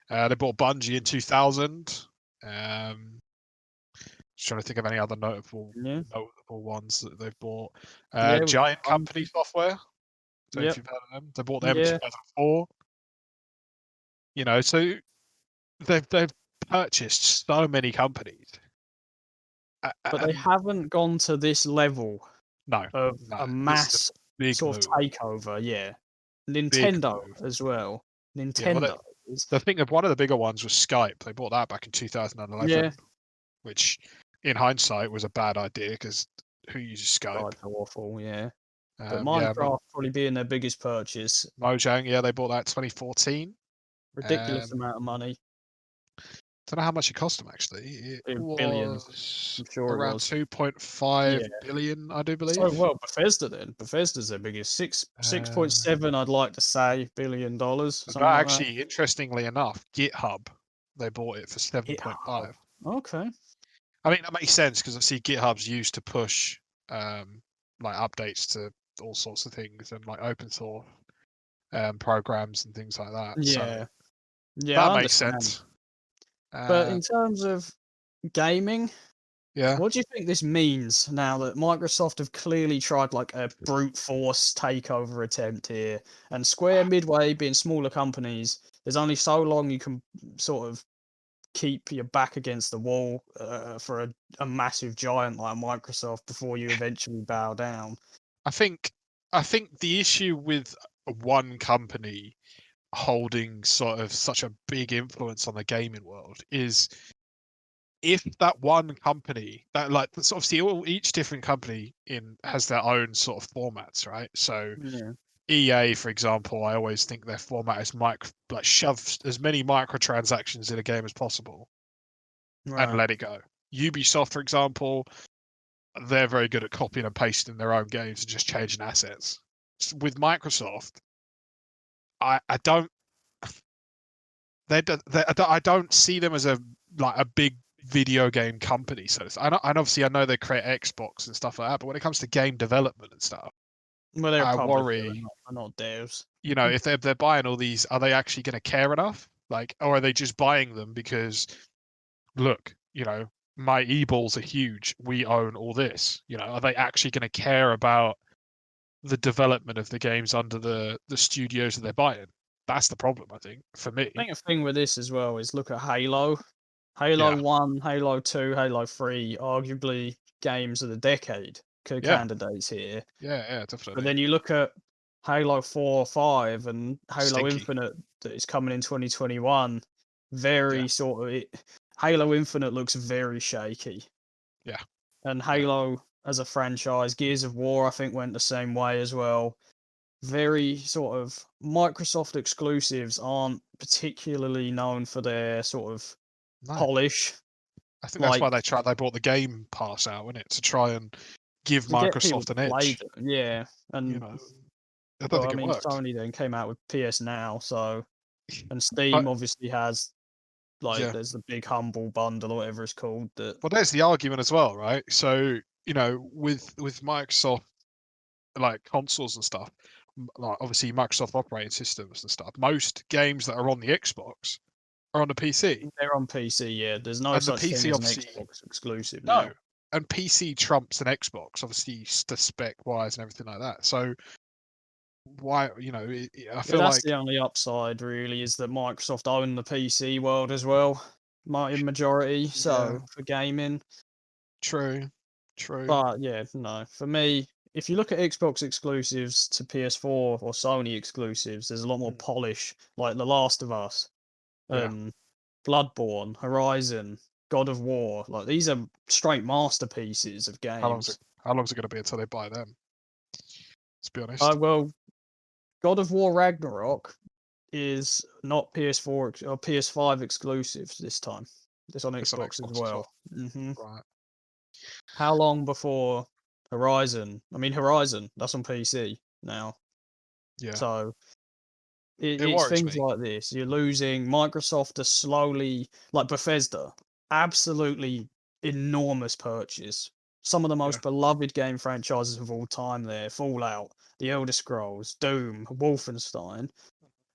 [SPEAKER 1] They bought Bungie in 2000. Just trying to think of any other notable
[SPEAKER 2] Yeah,
[SPEAKER 1] ones that they've bought.
[SPEAKER 2] yeah, we've got
[SPEAKER 1] Giant Company
[SPEAKER 2] Bungie.
[SPEAKER 1] Software. Don't know if
[SPEAKER 2] Yep,
[SPEAKER 1] you've heard of them. They bought them in
[SPEAKER 2] yeah,
[SPEAKER 1] 2004. You know, so they've purchased so many companies.
[SPEAKER 2] but they haven't gone to this level
[SPEAKER 1] No,
[SPEAKER 2] of
[SPEAKER 1] no,
[SPEAKER 2] a
[SPEAKER 1] this is a
[SPEAKER 2] mass
[SPEAKER 1] big
[SPEAKER 2] sort of
[SPEAKER 1] move.
[SPEAKER 2] takeover. Yeah,
[SPEAKER 1] Big
[SPEAKER 2] Nintendo
[SPEAKER 1] move.
[SPEAKER 2] as well.
[SPEAKER 1] Yeah, well,
[SPEAKER 2] Nintendo is
[SPEAKER 1] the thing of one of the bigger ones was Skype. They bought that back in 2011,
[SPEAKER 2] yeah.
[SPEAKER 1] which in hindsight was a bad idea because who uses Skype?
[SPEAKER 2] God, awful. Yeah, but
[SPEAKER 1] Yeah,
[SPEAKER 2] Minecraft probably being their biggest purchase.
[SPEAKER 1] Mojang, yeah, they bought that in 2014.
[SPEAKER 2] Ridiculous amount of money.
[SPEAKER 1] Don't know how much it cost them actually. It
[SPEAKER 2] Billions.
[SPEAKER 1] was
[SPEAKER 2] I'm sure it
[SPEAKER 1] around
[SPEAKER 2] was.
[SPEAKER 1] 2.5
[SPEAKER 2] Yeah.
[SPEAKER 1] billion, I do
[SPEAKER 2] So
[SPEAKER 1] believe.
[SPEAKER 2] well, Bethesda then. Bethesda's their biggest. Six
[SPEAKER 1] Uh,
[SPEAKER 2] point seven. I'd like to say $1 billion,
[SPEAKER 1] but
[SPEAKER 2] something like that.
[SPEAKER 1] actually, interestingly enough, GitHub, they bought it for
[SPEAKER 2] GitHub.
[SPEAKER 1] 7.5.
[SPEAKER 2] Okay.
[SPEAKER 1] I mean, that makes sense because I see GitHub's used to push like updates to all sorts of things and like open source programs and things like that. So
[SPEAKER 2] Yeah. Yeah,
[SPEAKER 1] that
[SPEAKER 2] I
[SPEAKER 1] makes
[SPEAKER 2] understand.
[SPEAKER 1] sense.
[SPEAKER 2] But
[SPEAKER 1] Uh,
[SPEAKER 2] in terms of gaming,
[SPEAKER 1] yeah.
[SPEAKER 2] what do you think this means now that Microsoft have clearly tried like a brute force takeover attempt here, and Square, Midway being smaller companies, there's only so long you can sort of keep your back against the wall for a massive giant like Microsoft before you eventually bow down.
[SPEAKER 1] I think the issue with one company holding sort of such a big influence on the gaming world is if that one company that like so obviously each different company in has their own sort of formats, right? So
[SPEAKER 2] Yeah.
[SPEAKER 1] EA, for example, I always think their format is like shove as many microtransactions in a game as possible and
[SPEAKER 2] Right.
[SPEAKER 1] let it go. Ubisoft, for example, they're very good at copying and pasting their own games and just changing assets. With Microsoft, I don't I don't see them as a like a big video game company. So and obviously I know they create Xbox and stuff like that, but when it comes to game development and stuff,
[SPEAKER 2] Well, they're a
[SPEAKER 1] I
[SPEAKER 2] publisher,
[SPEAKER 1] worry.
[SPEAKER 2] they're not devs.
[SPEAKER 1] You know, if they're buying all these, are they actually going to care enough? Like, or are they just buying them because look, you know, my e-balls are huge. We own all this. You know, are they actually going to care about the development of the games under the studios that they're buying? That's the problem, I think, for me.
[SPEAKER 2] I think a thing with this as well is look at Halo. Halo
[SPEAKER 1] Yeah,
[SPEAKER 2] 1, Halo 2, Halo 3, arguably games of the decade
[SPEAKER 1] yeah,
[SPEAKER 2] candidates here.
[SPEAKER 1] yeah,
[SPEAKER 2] But
[SPEAKER 1] definitely.
[SPEAKER 2] then you look at Halo 4 or 5 and Halo
[SPEAKER 1] Stinky.
[SPEAKER 2] Infinite that is coming in 2021.
[SPEAKER 1] Yeah,
[SPEAKER 2] Very sort of it. Halo Infinite looks very shaky.
[SPEAKER 1] yeah,
[SPEAKER 2] And
[SPEAKER 1] yeah.
[SPEAKER 2] Halo as a franchise, Gears of War, I think, went the same way as well. Very sort of Microsoft exclusives aren't particularly known for their sort of
[SPEAKER 1] No,
[SPEAKER 2] polish.
[SPEAKER 1] I think that's why
[SPEAKER 2] Like
[SPEAKER 1] they bought the Game Pass out, wasn't it, to try and give
[SPEAKER 2] to get people
[SPEAKER 1] Microsoft
[SPEAKER 2] to
[SPEAKER 1] an
[SPEAKER 2] play
[SPEAKER 1] edge.
[SPEAKER 2] them, yeah.
[SPEAKER 1] You
[SPEAKER 2] And
[SPEAKER 1] know, I don't
[SPEAKER 2] well,
[SPEAKER 1] think
[SPEAKER 2] I
[SPEAKER 1] it
[SPEAKER 2] mean,
[SPEAKER 1] worked.
[SPEAKER 2] Sony then came out with PS Now, so and Steam
[SPEAKER 1] But
[SPEAKER 2] obviously has Like,
[SPEAKER 1] Yeah.
[SPEAKER 2] there's the big humble bundle or whatever it's called. That
[SPEAKER 1] Well, there's the argument as well, right? So, with Microsoft like consoles and stuff, like obviously Microsoft operating systems and stuff, most games that are on the Xbox are on the PC.
[SPEAKER 2] they're on PC. Yeah, there's no
[SPEAKER 1] And the
[SPEAKER 2] such thing
[SPEAKER 1] PC
[SPEAKER 2] as an
[SPEAKER 1] obviously
[SPEAKER 2] Xbox exclusive
[SPEAKER 1] no.
[SPEAKER 2] now.
[SPEAKER 1] And PC trumps an Xbox, obviously the spec wise and everything like that. So why, I
[SPEAKER 2] Yeah,
[SPEAKER 1] feel
[SPEAKER 2] that's
[SPEAKER 1] like
[SPEAKER 2] the only upside really, is that Microsoft own the PC world as well, in majority.
[SPEAKER 1] yeah,
[SPEAKER 2] So for gaming,
[SPEAKER 1] true, true.
[SPEAKER 2] but yeah, no, for me, if you look at Xbox exclusives to PS4 or Sony exclusives, there's a lot more
[SPEAKER 1] Mm,
[SPEAKER 2] polish, like The Last of Us,
[SPEAKER 1] yeah.
[SPEAKER 2] Bloodborne, Horizon, God of War. Like, these are straight masterpieces of
[SPEAKER 1] How long's it
[SPEAKER 2] games.
[SPEAKER 1] how long's it gonna be until they buy them? Let's be honest.
[SPEAKER 2] Well, God of War Ragnarok is not PS4 or PS5 exclusives this time. It's on
[SPEAKER 1] It's on
[SPEAKER 2] Xbox as
[SPEAKER 1] Xbox as
[SPEAKER 2] well.
[SPEAKER 1] well.
[SPEAKER 2] hmm
[SPEAKER 1] Right.
[SPEAKER 2] How long before Horizon? I mean, Horizon, that's on PC now.
[SPEAKER 1] Yeah.
[SPEAKER 2] So
[SPEAKER 1] It
[SPEAKER 2] it's
[SPEAKER 1] worries
[SPEAKER 2] things
[SPEAKER 1] me.
[SPEAKER 2] like this. You're losing. Microsoft are slowly, like Bethesda, absolutely enormous purchase. Some of the
[SPEAKER 1] Yeah.
[SPEAKER 2] most beloved game franchises of all time there: Fallout, The Elder Scrolls, Doom, Wolfenstein.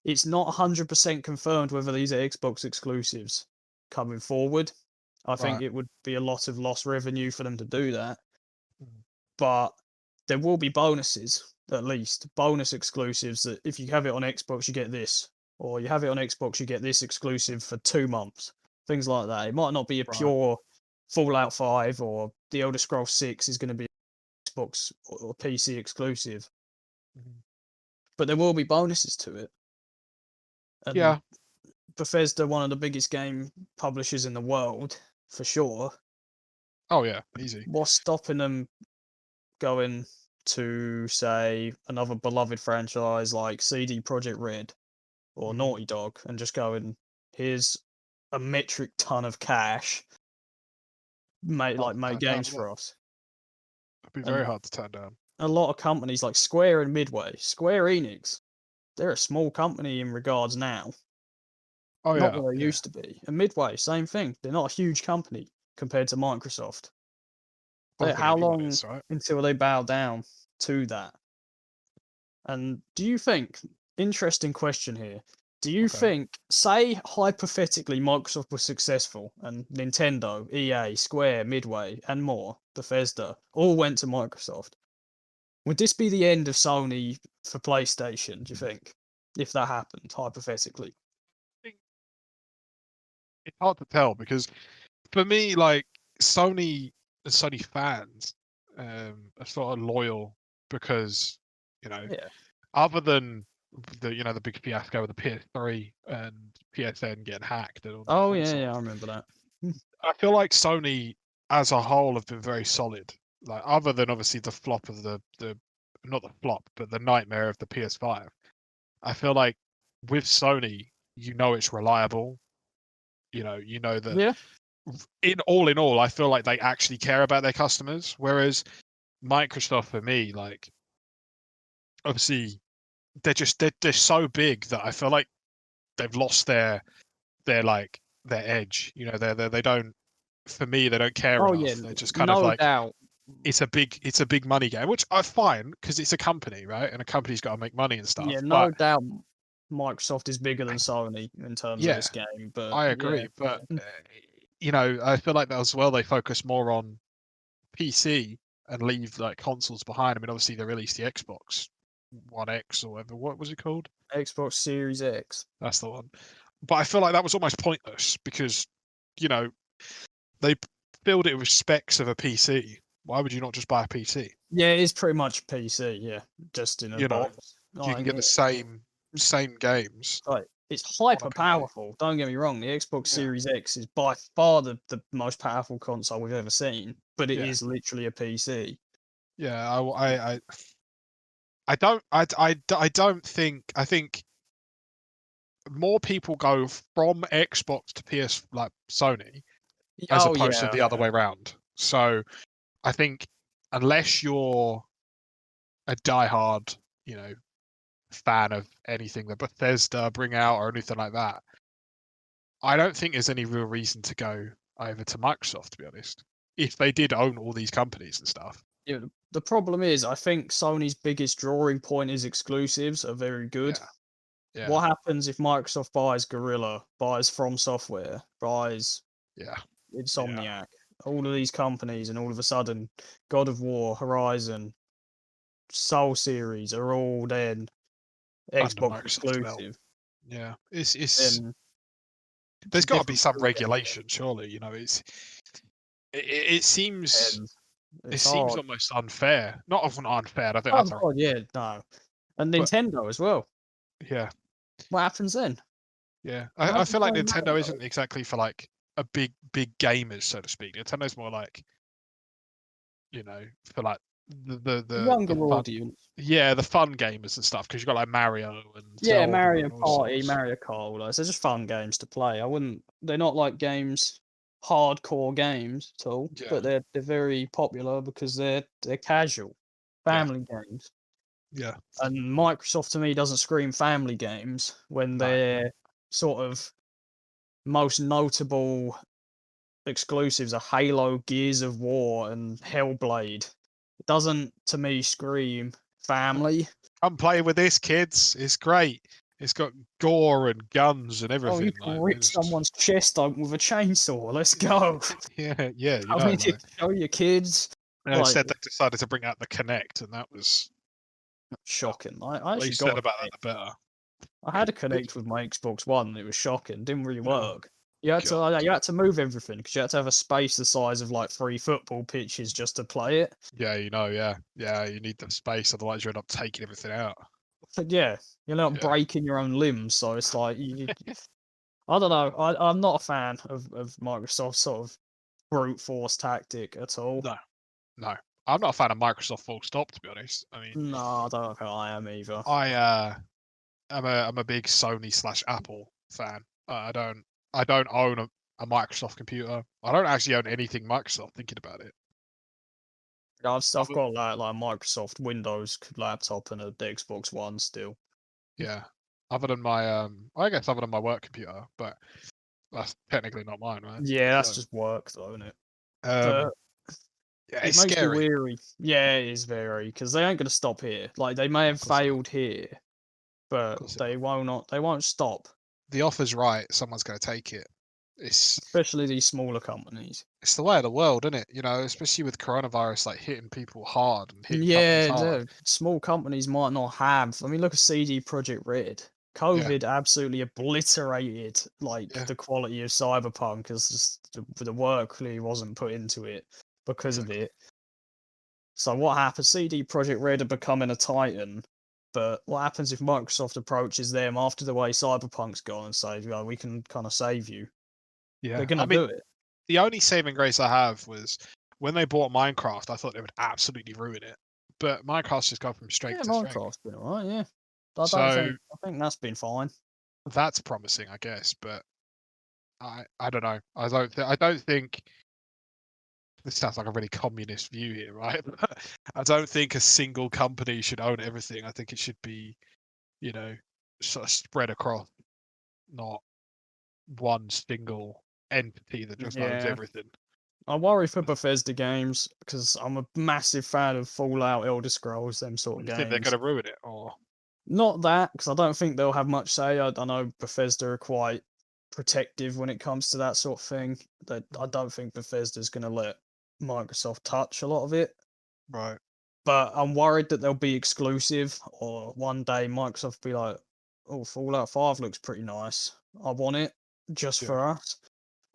[SPEAKER 2] It's not 100% confirmed whether these are Xbox exclusives coming forward. I think
[SPEAKER 1] Right.
[SPEAKER 2] it would be a lot of lost revenue for them to do that,
[SPEAKER 1] Mm.
[SPEAKER 2] but there will be bonuses, at least bonus exclusives, that if you have it on Xbox, you get this, or you have it on Xbox, you get this exclusive for 2 months, things like that. It might not be a
[SPEAKER 1] Right.
[SPEAKER 2] pure Fallout 5 or The Elder Scrolls 6 is going to be Xbox or PC exclusive,
[SPEAKER 1] Mhm.
[SPEAKER 2] but there will be bonuses to it. And
[SPEAKER 1] Yeah.
[SPEAKER 2] Bethesda, one of the biggest game publishers in the world, for sure.
[SPEAKER 1] Oh yeah. Easy.
[SPEAKER 2] What's stopping them going to, say, another beloved franchise like CD Projekt Red or
[SPEAKER 1] Mhm.
[SPEAKER 2] Naughty Dog and just going, here's a metric ton of cash,
[SPEAKER 1] Hard to
[SPEAKER 2] make
[SPEAKER 1] turn down,
[SPEAKER 2] games
[SPEAKER 1] wouldn't it?
[SPEAKER 2] for us.
[SPEAKER 1] It'd be very
[SPEAKER 2] And
[SPEAKER 1] hard to turn down.
[SPEAKER 2] a lot of companies like Square and Midway, Square Enix, they're a small company in regards now,
[SPEAKER 1] Oh
[SPEAKER 2] not
[SPEAKER 1] yeah.
[SPEAKER 2] what they
[SPEAKER 1] Yeah.
[SPEAKER 2] used to be. And Midway, same thing. They're not a huge company compared to Microsoft.
[SPEAKER 1] I don't think
[SPEAKER 2] How
[SPEAKER 1] anyone
[SPEAKER 2] long
[SPEAKER 1] is, right?
[SPEAKER 2] until they bow down to that? And do you think, interesting question here, do you
[SPEAKER 1] Okay.
[SPEAKER 2] think, say hypothetically Microsoft was successful and Nintendo, EA, Square, Midway, and more, Bethesda, all went to Microsoft, would this be the end of Sony for PlayStation, do you think? If that happened, hypothetically.
[SPEAKER 1] Think it's hard to tell because for me, like Sony and Sony fans are sort of loyal because, you know,
[SPEAKER 2] Yeah.
[SPEAKER 1] other than the big fiasco with the PS3 and PSN getting hacked and all that
[SPEAKER 2] Oh
[SPEAKER 1] kind of
[SPEAKER 2] yeah,
[SPEAKER 1] stuff,
[SPEAKER 2] yeah, I remember that.
[SPEAKER 1] I feel like Sony as a whole have been very solid. Like other than obviously the flop of the not the flop, but the nightmare of the PS5. I feel like with Sony, it's reliable. That
[SPEAKER 2] Yeah.
[SPEAKER 1] in all, I feel like they actually care about their customers. Whereas Microsoft, for me, like obviously they're so big that I feel like they've lost their edge. They don't. For me, they don't care
[SPEAKER 2] Oh yeah,
[SPEAKER 1] enough. They're just kind of
[SPEAKER 2] no
[SPEAKER 1] like
[SPEAKER 2] doubt.
[SPEAKER 1] it's a big money game, which I find because it's a company, right? And a company's got to make money and
[SPEAKER 2] Yeah,
[SPEAKER 1] stuff.
[SPEAKER 2] no
[SPEAKER 1] But
[SPEAKER 2] doubt Microsoft is bigger than Sony in terms of
[SPEAKER 1] yeah,
[SPEAKER 2] this game, but
[SPEAKER 1] I
[SPEAKER 2] yeah.
[SPEAKER 1] agree. But I feel like that as well. They focus more on PC and leave like consoles behind. I mean, obviously they released the Xbox One X or whatever. What was it called?
[SPEAKER 2] Xbox Series X.
[SPEAKER 1] That's the one. But I feel like that was almost pointless because, you know, they filled it with specs of a PC. Why would you not just buy a PC?
[SPEAKER 2] Yeah, it is pretty much PC, yeah, just in a
[SPEAKER 1] You know,
[SPEAKER 2] box.
[SPEAKER 1] you can
[SPEAKER 2] Like,
[SPEAKER 1] get the same games
[SPEAKER 2] it's
[SPEAKER 1] on a
[SPEAKER 2] hyper
[SPEAKER 1] PC.
[SPEAKER 2] powerful. Don't get me wrong. The Xbox
[SPEAKER 1] Yeah,
[SPEAKER 2] Series X is by far the most powerful console we've ever seen, but it
[SPEAKER 1] yeah,
[SPEAKER 2] is literally a PC.
[SPEAKER 1] yeah. I don't think. I think more people go from Xbox to PS like Sony as
[SPEAKER 2] Oh
[SPEAKER 1] opposed to
[SPEAKER 2] yeah,
[SPEAKER 1] the other way around. So I think unless you're a diehard, you know, fan of anything that Bethesda bring out or anything like that, I don't think there's any real reason to go over to Microsoft, to be honest. If they did own all these companies and stuff.
[SPEAKER 2] Yeah, the problem is, I think Sony's biggest drawing point is exclusives are very good.
[SPEAKER 1] Yeah. Yeah.
[SPEAKER 2] What happens if Microsoft buys Gorilla, buys From Software, buys
[SPEAKER 1] Yeah.
[SPEAKER 2] Insomniac, all of these companies, and all of a sudden, God of War, Horizon, Soul series are all then
[SPEAKER 1] Under
[SPEAKER 2] Xbox
[SPEAKER 1] Microsoft's belt.
[SPEAKER 2] exclusive.
[SPEAKER 1] Yeah. It's
[SPEAKER 2] Then
[SPEAKER 1] there's got to be
[SPEAKER 2] different
[SPEAKER 1] some
[SPEAKER 2] ballgame.
[SPEAKER 1] regulation, surely. You know, it seems
[SPEAKER 2] It's
[SPEAKER 1] seems
[SPEAKER 2] hard.
[SPEAKER 1] almost unfair. Not often unfair. I think
[SPEAKER 2] Oh
[SPEAKER 1] that's
[SPEAKER 2] God, yeah, no, and
[SPEAKER 1] But-
[SPEAKER 2] Nintendo as well.
[SPEAKER 1] yeah.
[SPEAKER 2] What happens then?
[SPEAKER 1] Yeah.
[SPEAKER 2] How
[SPEAKER 1] I
[SPEAKER 2] does
[SPEAKER 1] feel like
[SPEAKER 2] Sony
[SPEAKER 1] Nintendo
[SPEAKER 2] manage
[SPEAKER 1] isn't exactly for like a big gamers, so to speak. Nintendo's more like, you know, for like
[SPEAKER 2] the younger
[SPEAKER 1] fun,
[SPEAKER 2] audience?
[SPEAKER 1] yeah, the fun gamers and stuff. Because you've got like Mario and
[SPEAKER 2] Yeah,
[SPEAKER 1] Zelda
[SPEAKER 2] Mario
[SPEAKER 1] and all
[SPEAKER 2] Party,
[SPEAKER 1] sorts.
[SPEAKER 2] Mario Kart, all those. They're just fun games to play. I wouldn't. They're not like games, hardcore games at all.
[SPEAKER 1] Yeah.
[SPEAKER 2] But they're very popular because they're casual, family games.
[SPEAKER 1] Yeah.
[SPEAKER 2] And Microsoft to me doesn't scream family games when
[SPEAKER 1] No.
[SPEAKER 2] their sort of most notable exclusives are Halo, Gears of War, and Hellblade. It doesn't to me scream family.
[SPEAKER 1] Come play with this, kids. It's great. It's got gore and guns and everything.
[SPEAKER 2] Oh, you can rip someone's chest open with a chainsaw. Let's go.
[SPEAKER 1] Yeah, yeah. You
[SPEAKER 2] I
[SPEAKER 1] know,
[SPEAKER 2] mean, to show your kids. Like,
[SPEAKER 1] instead they decided to bring out the Kinect, and that was
[SPEAKER 2] shocking. I
[SPEAKER 1] what
[SPEAKER 2] actually
[SPEAKER 1] you said
[SPEAKER 2] got.
[SPEAKER 1] about that. The better.
[SPEAKER 2] I had a Connect with my Xbox One. And it was shocking. Didn't really
[SPEAKER 1] Oh,
[SPEAKER 2] work. You had to move everything because you had to have a space the size of like 3 football pitches just to play it.
[SPEAKER 1] Yeah, you know, yeah. You need the space, otherwise you end up taking everything out.
[SPEAKER 2] But yeah, you're not
[SPEAKER 1] Yeah.
[SPEAKER 2] breaking your own limbs, so it's like I don't know. I'm not a fan of Microsoft's sort of brute force tactic at all.
[SPEAKER 1] No, I'm not a fan of Microsoft. Full stop. To be honest, I mean,
[SPEAKER 2] No, I don't think I am either.
[SPEAKER 1] I'm a big Sony / Apple fan. I don't own a Microsoft computer. I don't actually own anything Microsoft. Thinking about it.
[SPEAKER 2] I've got like a Microsoft Windows laptop and a Xbox One still.
[SPEAKER 1] Yeah. Other than my I guess other than my work computer, but that's technically not mine, right?
[SPEAKER 2] Yeah, that's
[SPEAKER 1] So,
[SPEAKER 2] just work though, isn't it?
[SPEAKER 1] yeah,
[SPEAKER 2] It
[SPEAKER 1] it's
[SPEAKER 2] makes
[SPEAKER 1] scary.
[SPEAKER 2] me weary. Yeah, it is very because they ain't gonna stop here. Like they may have
[SPEAKER 1] course not.
[SPEAKER 2] failed here, but
[SPEAKER 1] course
[SPEAKER 2] they won't. They won't stop.
[SPEAKER 1] The offer's right. Someone's going to take it.
[SPEAKER 2] Especially these smaller companies.
[SPEAKER 1] It's the way of the world, isn't it? You know, especially with coronavirus, like hitting people hard and hitting
[SPEAKER 2] Yeah,
[SPEAKER 1] companies hard.
[SPEAKER 2] small companies might not have. I mean, look at CD Projekt Red. COVID absolutely obliterated like
[SPEAKER 1] Yeah.
[SPEAKER 2] the quality of Cyberpunk because the work clearly wasn't put into it because of it. So what happens? CD Projekt Red are becoming a titan, but what happens if Microsoft approaches them after the way Cyberpunk's gone and say, "You know, we can kind of save you"?
[SPEAKER 1] Yeah,
[SPEAKER 2] They're gonna do it.
[SPEAKER 1] The only saving grace I have was when they bought Minecraft. I thought they would absolutely ruin it, but Minecraft's just gone from strength
[SPEAKER 2] Yeah,
[SPEAKER 1] to strength.
[SPEAKER 2] Minecraft's been alright. Yeah, I think that's been fine.
[SPEAKER 1] That's promising, I guess. But I don't know. I don't think this sounds like a really communist view here, right? I don't think a single company should own everything. I think it should be, you know, sort of spread across, not one single entity that just owns
[SPEAKER 2] Yeah.
[SPEAKER 1] everything.
[SPEAKER 2] I worry for Bethesda games because I'm a massive fan of Fallout, Elder Scrolls, them sort of
[SPEAKER 1] You think they're
[SPEAKER 2] games.
[SPEAKER 1] going to ruin it, or
[SPEAKER 2] Not that, because I don't think they'll have much say. I know Bethesda are quite protective when it comes to that sort of thing. I don't think Bethesda's going to let Microsoft touch a lot of it.
[SPEAKER 1] right?
[SPEAKER 2] But I'm worried that they'll be exclusive, or one day Microsoft will be like, "Oh, Fallout 5 looks pretty nice. I want it just
[SPEAKER 1] Yeah.
[SPEAKER 2] for us."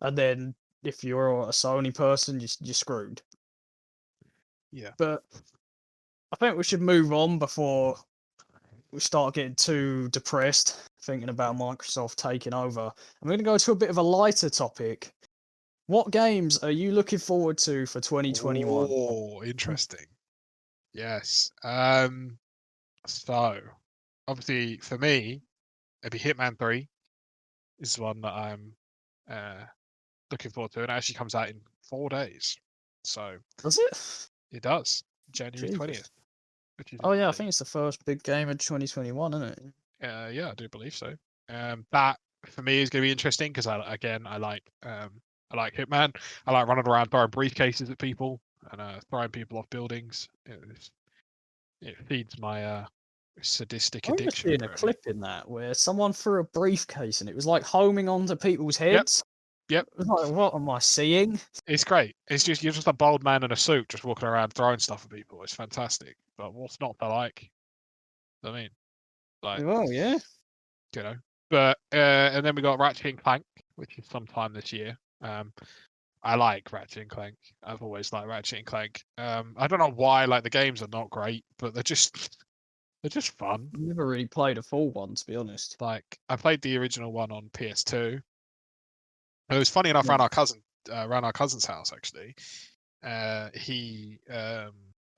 [SPEAKER 2] And then if you're a Sony person, you're screwed.
[SPEAKER 1] Yeah.
[SPEAKER 2] But I think we should move on before we start getting too depressed thinking about Microsoft taking over. I'm going to go to a bit of a lighter topic. What games are you looking forward to for 2021?
[SPEAKER 1] Oh, interesting. Yes. So obviously for me, it'd be Hitman 3 is one that I'm looking forward to, and it actually comes out in 4 days. So
[SPEAKER 2] Does it?
[SPEAKER 1] it does. January
[SPEAKER 2] Jesus.
[SPEAKER 1] 20th. Which is
[SPEAKER 2] Oh yeah, I
[SPEAKER 1] insane.
[SPEAKER 2] think it's the first big game of 2021, isn't it?
[SPEAKER 1] Yeah, I do believe so. That for me is going to be interesting because I like Hitman. I like running around throwing briefcases at people and throwing people off buildings. It feeds my sadistic
[SPEAKER 2] I remember
[SPEAKER 1] addiction.
[SPEAKER 2] seeing a
[SPEAKER 1] Apparently.
[SPEAKER 2] clip in that where someone threw a briefcase and it was like homing onto people's
[SPEAKER 1] Yep.
[SPEAKER 2] heads.
[SPEAKER 1] Yep.
[SPEAKER 2] It was like, what am I seeing?
[SPEAKER 1] It's great. It's just you're just a bald man in a suit just walking around throwing stuff at people. It's fantastic. But what's not to like? I mean, like,
[SPEAKER 2] Well, yeah.
[SPEAKER 1] you know. But and then we got Ratchet and Clank, which is sometime this year. I like Ratchet and Clank. I've always liked Ratchet and Clank. I don't know why. Like the games are not great, but they're just fun.
[SPEAKER 2] Never really played a full one, to be honest.
[SPEAKER 1] Like I played the original one on PS2. It was funny enough
[SPEAKER 2] Yeah.
[SPEAKER 1] around our cousin's house actually. He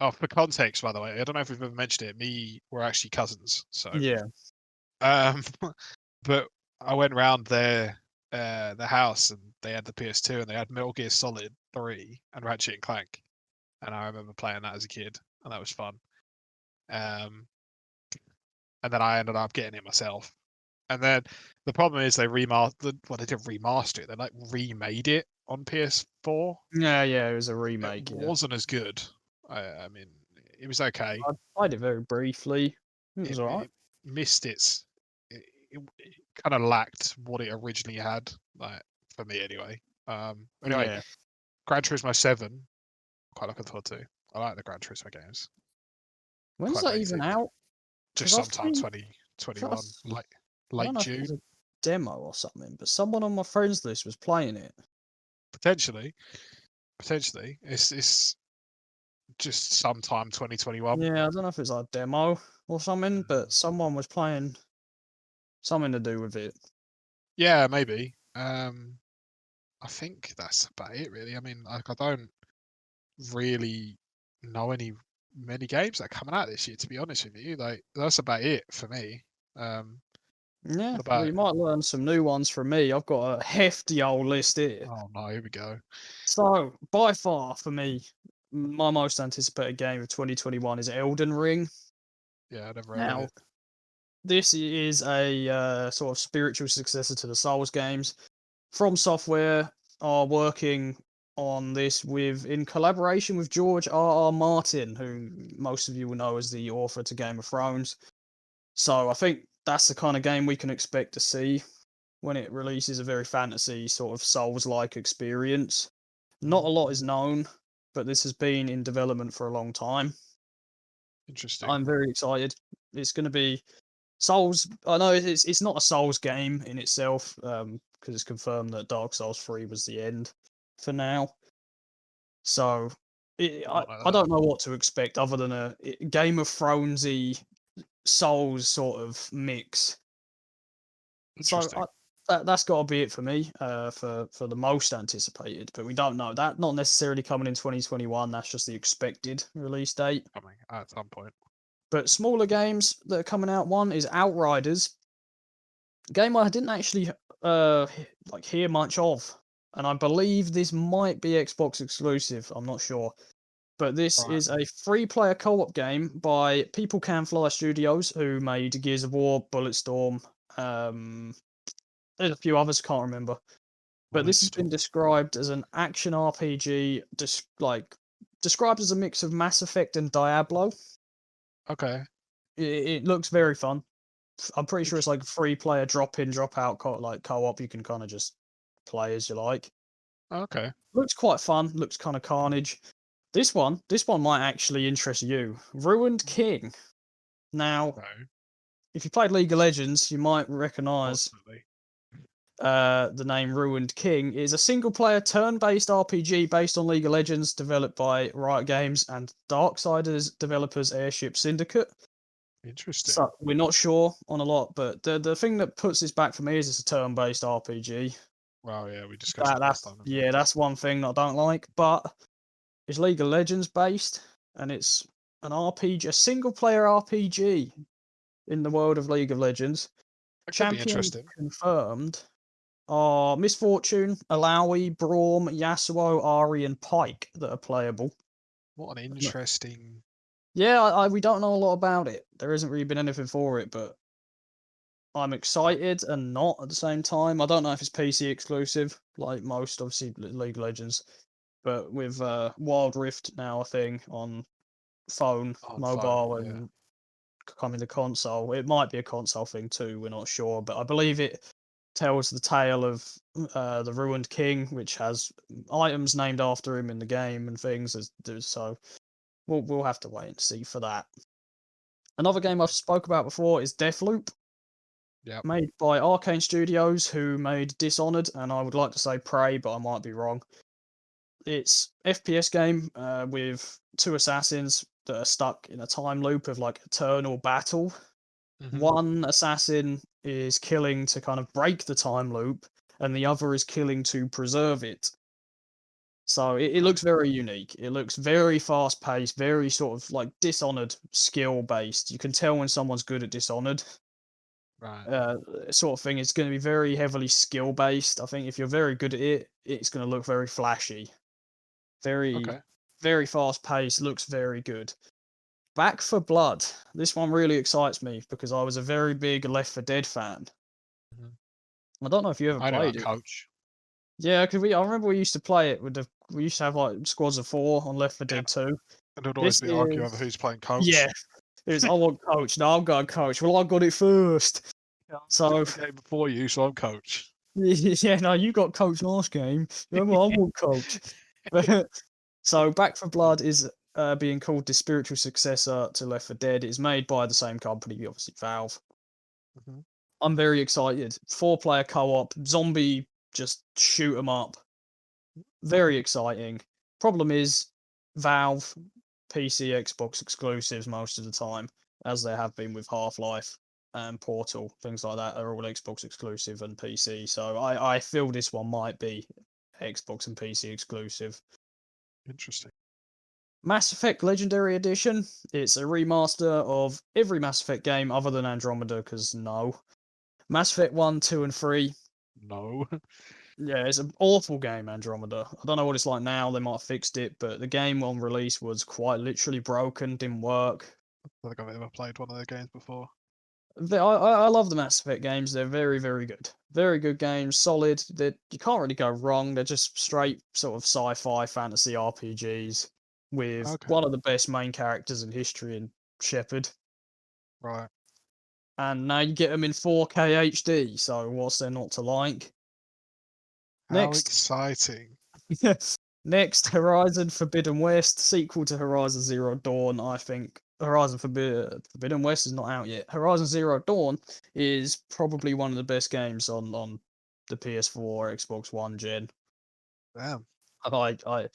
[SPEAKER 1] oh, for context, by the way, I don't know if we've ever mentioned it. We're actually cousins, so
[SPEAKER 2] Yeah.
[SPEAKER 1] But I went round the house and they had the PS2 and they had Metal Gear Solid 3 and Ratchet and Clank, and I remember playing that as a kid, and that was fun. And then I ended up getting it myself. And then the problem is they remastered. Well, they didn't remaster it. They like remade it on PS4.
[SPEAKER 2] Yeah, it was a remake.
[SPEAKER 1] It
[SPEAKER 2] Yeah.
[SPEAKER 1] wasn't as good. I mean, it was okay.
[SPEAKER 2] I played it very briefly. It was
[SPEAKER 1] It
[SPEAKER 2] alright.
[SPEAKER 1] missed its. It kind of lacked what it originally had. Like for me, anyway. Anyway,
[SPEAKER 2] Yeah.
[SPEAKER 1] Gran Turismo 7. Quite looking forward to. I like the Gran Turismo games.
[SPEAKER 2] When's
[SPEAKER 1] Quite
[SPEAKER 2] that even
[SPEAKER 1] basic.
[SPEAKER 2] out?
[SPEAKER 1] Just
[SPEAKER 2] 'Cause
[SPEAKER 1] sometime
[SPEAKER 2] I
[SPEAKER 1] 2021,
[SPEAKER 2] I
[SPEAKER 1] late
[SPEAKER 2] don't know if it was
[SPEAKER 1] June,
[SPEAKER 2] a demo or something, but someone on my friends list was playing it.
[SPEAKER 1] potentially. It's just sometime 2021.
[SPEAKER 2] Yeah, I don't know if it's like a demo or something, but someone was playing something to do with it.
[SPEAKER 1] Yeah, maybe. I think that's about it, really. I mean, like, I don't really know many games that are coming out this year. To be honest with you, like that's about it for me.
[SPEAKER 2] Yeah,
[SPEAKER 1] What
[SPEAKER 2] well,
[SPEAKER 1] about?
[SPEAKER 2] you might learn some new ones from me. I've got a hefty old list here.
[SPEAKER 1] Oh no, here we go.
[SPEAKER 2] So, by far for me, my most anticipated game of 2021 is Elden Ring.
[SPEAKER 1] Yeah, I never heard of
[SPEAKER 2] Now,
[SPEAKER 1] it.
[SPEAKER 2] this is a sort of spiritual successor to the Souls games. From Software are working on this in collaboration with George R. R. Martin, who most of you will know as the author to Game of Thrones. So I think that's the kind of game we can expect to see when it releases, a very fantasy sort of Souls-like experience. Not a lot is known, but this has been in development for a long time.
[SPEAKER 1] Interesting.
[SPEAKER 2] I'm very excited. It's going to be Souls. I know it's not a Souls game in itself, because it's confirmed that Dark Souls 3 was the end for now. So I don't know what to expect other than a Game of Thronesy Souls sort of mix. So
[SPEAKER 1] Interesting.
[SPEAKER 2] that's got to be it for me, for the most anticipated. But we don't know that, not necessarily coming in 2021. That's just the expected release date.
[SPEAKER 1] Coming at some point.
[SPEAKER 2] But smaller games that are coming out. One is Outriders, a game I didn't actually like hear much of, and I believe this might be Xbox exclusive. I'm not sure. But this
[SPEAKER 1] Right.
[SPEAKER 2] is a free-player co-op game by People Can Fly Studios, who made Gears of War, Bulletstorm. There's a few others, can't remember. But this has been described as an action RPG, described as a mix of Mass Effect and Diablo.
[SPEAKER 1] Okay.
[SPEAKER 2] It looks very fun. I'm pretty sure it's like a free-player drop-in, drop-out co-op. You can kind of just play as you like.
[SPEAKER 1] Okay.
[SPEAKER 2] Looks quite fun. Looks kind of carnage. This one might actually interest you. Ruined King. Now,
[SPEAKER 1] No.
[SPEAKER 2] if you played League of Legends, you might recognize
[SPEAKER 1] Unfortunately.
[SPEAKER 2] the name Ruined King. Is a single-player turn-based RPG based on League of Legends, developed by Riot Games and Darksiders developers Airship Syndicate.
[SPEAKER 1] Interesting.
[SPEAKER 2] So we're not sure on a lot, but the thing that puts this back for me is it's a turn-based RPG.
[SPEAKER 1] Well, yeah, we discussed that last time.
[SPEAKER 2] That's one thing that I don't like. But it's League of Legends based, and it's an RPG, a single-player RPG in the world of League of Legends.
[SPEAKER 1] That could be
[SPEAKER 2] Champions
[SPEAKER 1] interesting.
[SPEAKER 2] confirmed are Misfortune, Alawi, Braum, Yasuo, Ari, and Pike that are playable.
[SPEAKER 1] What an interesting.
[SPEAKER 2] Yeah, we don't know a lot about it. There hasn't really been anything for it, but I'm excited and not at the same time. I don't know if it's PC exclusive, like most, obviously, League of Legends. But with Wild Rift now a thing on phone,
[SPEAKER 1] On
[SPEAKER 2] mobile,
[SPEAKER 1] phone, yeah.
[SPEAKER 2] and coming to console, it might be a console thing too. We're not sure, but I believe it tells the tale of the Ruined King, which has items named after him in the game and things. So we'll have to wait and see for that. Another game I've spoke about before is Deathloop.
[SPEAKER 1] Yep.
[SPEAKER 2] Made by Arcane Studios, who made Dishonored, and I would like to say Prey, but I might be wrong. It's FPS game with two assassins that are stuck in a time loop of like eternal battle.
[SPEAKER 1] Mhm.
[SPEAKER 2] One assassin is killing to kind of break the time loop, and the other is killing to preserve it. So it looks very unique. It looks very fast paced, very sort of like Dishonored skill based. You can tell when someone's good at Dishonored.
[SPEAKER 1] Right.
[SPEAKER 2] Sort of thing. It's going to be very heavily skill based. I think if you're very good at it, it's going to look very flashy, very,
[SPEAKER 1] Okay.
[SPEAKER 2] very fast paced. Looks very good. Back for Blood. This one really excites me because I was a very big Left 4 Dead fan.
[SPEAKER 1] Mhm.
[SPEAKER 2] I don't know if you ever
[SPEAKER 1] I know
[SPEAKER 2] played
[SPEAKER 1] that
[SPEAKER 2] it.
[SPEAKER 1] coach.
[SPEAKER 2] Yeah, because I remember we used to play it with we used to have like squads of 4 on Left 4
[SPEAKER 1] Yeah.
[SPEAKER 2] Dead 2.
[SPEAKER 1] And there'd always
[SPEAKER 2] This
[SPEAKER 1] be arguing over
[SPEAKER 2] is
[SPEAKER 1] who's playing coach.
[SPEAKER 2] yeah. It's I want coach. No, I'm going coach. Well, I got it first.
[SPEAKER 1] Yeah,
[SPEAKER 2] So
[SPEAKER 1] the game before you, so I'm coach.
[SPEAKER 2] yeah, no, you got coach last game. Remember, I want coach. But, so Back for Blood is being called the spiritual successor to Left 4 Dead. It's made by the same company, obviously Valve.
[SPEAKER 1] Mhm.
[SPEAKER 2] I'm very excited. 4-player co-op, zombie, just shoot 'em up. Very exciting. Problem is, Valve, PC, Xbox exclusives most of the time, as there have been with Half-Life and Portal, things like that are all Xbox exclusive and PC. So I feel this one might be Xbox and PC exclusive.
[SPEAKER 1] Interesting.
[SPEAKER 2] Mass Effect Legendary Edition. It's a remaster of every Mass Effect game other than Andromeda, because no. Mass Effect 1, 2, and 3.
[SPEAKER 1] No.
[SPEAKER 2] Yeah, it's an awful game, Andromeda. I don't know what it's like now. They might have fixed it, but the game on release was quite literally broken, didn't work.
[SPEAKER 1] I don't think I've ever played one of their games before.
[SPEAKER 2] I love the Mass Effect games. They're very, very good. Very good games, solid. You can't really go wrong. They're just straight sort of sci-fi fantasy RPGs with
[SPEAKER 1] Okay.
[SPEAKER 2] one of the best main characters in history in Shepard.
[SPEAKER 1] Right.
[SPEAKER 2] And now you get them in 4K HD, so what's there not to like?
[SPEAKER 1] How
[SPEAKER 2] Next,
[SPEAKER 1] exciting.
[SPEAKER 2] next, Horizon Forbidden West, sequel to Horizon Zero Dawn. I think Horizon Forbidden West is not out yet. Horizon Zero Dawn is probably one of the best games on the PS4, Xbox One gen.
[SPEAKER 1] Damn.
[SPEAKER 2] I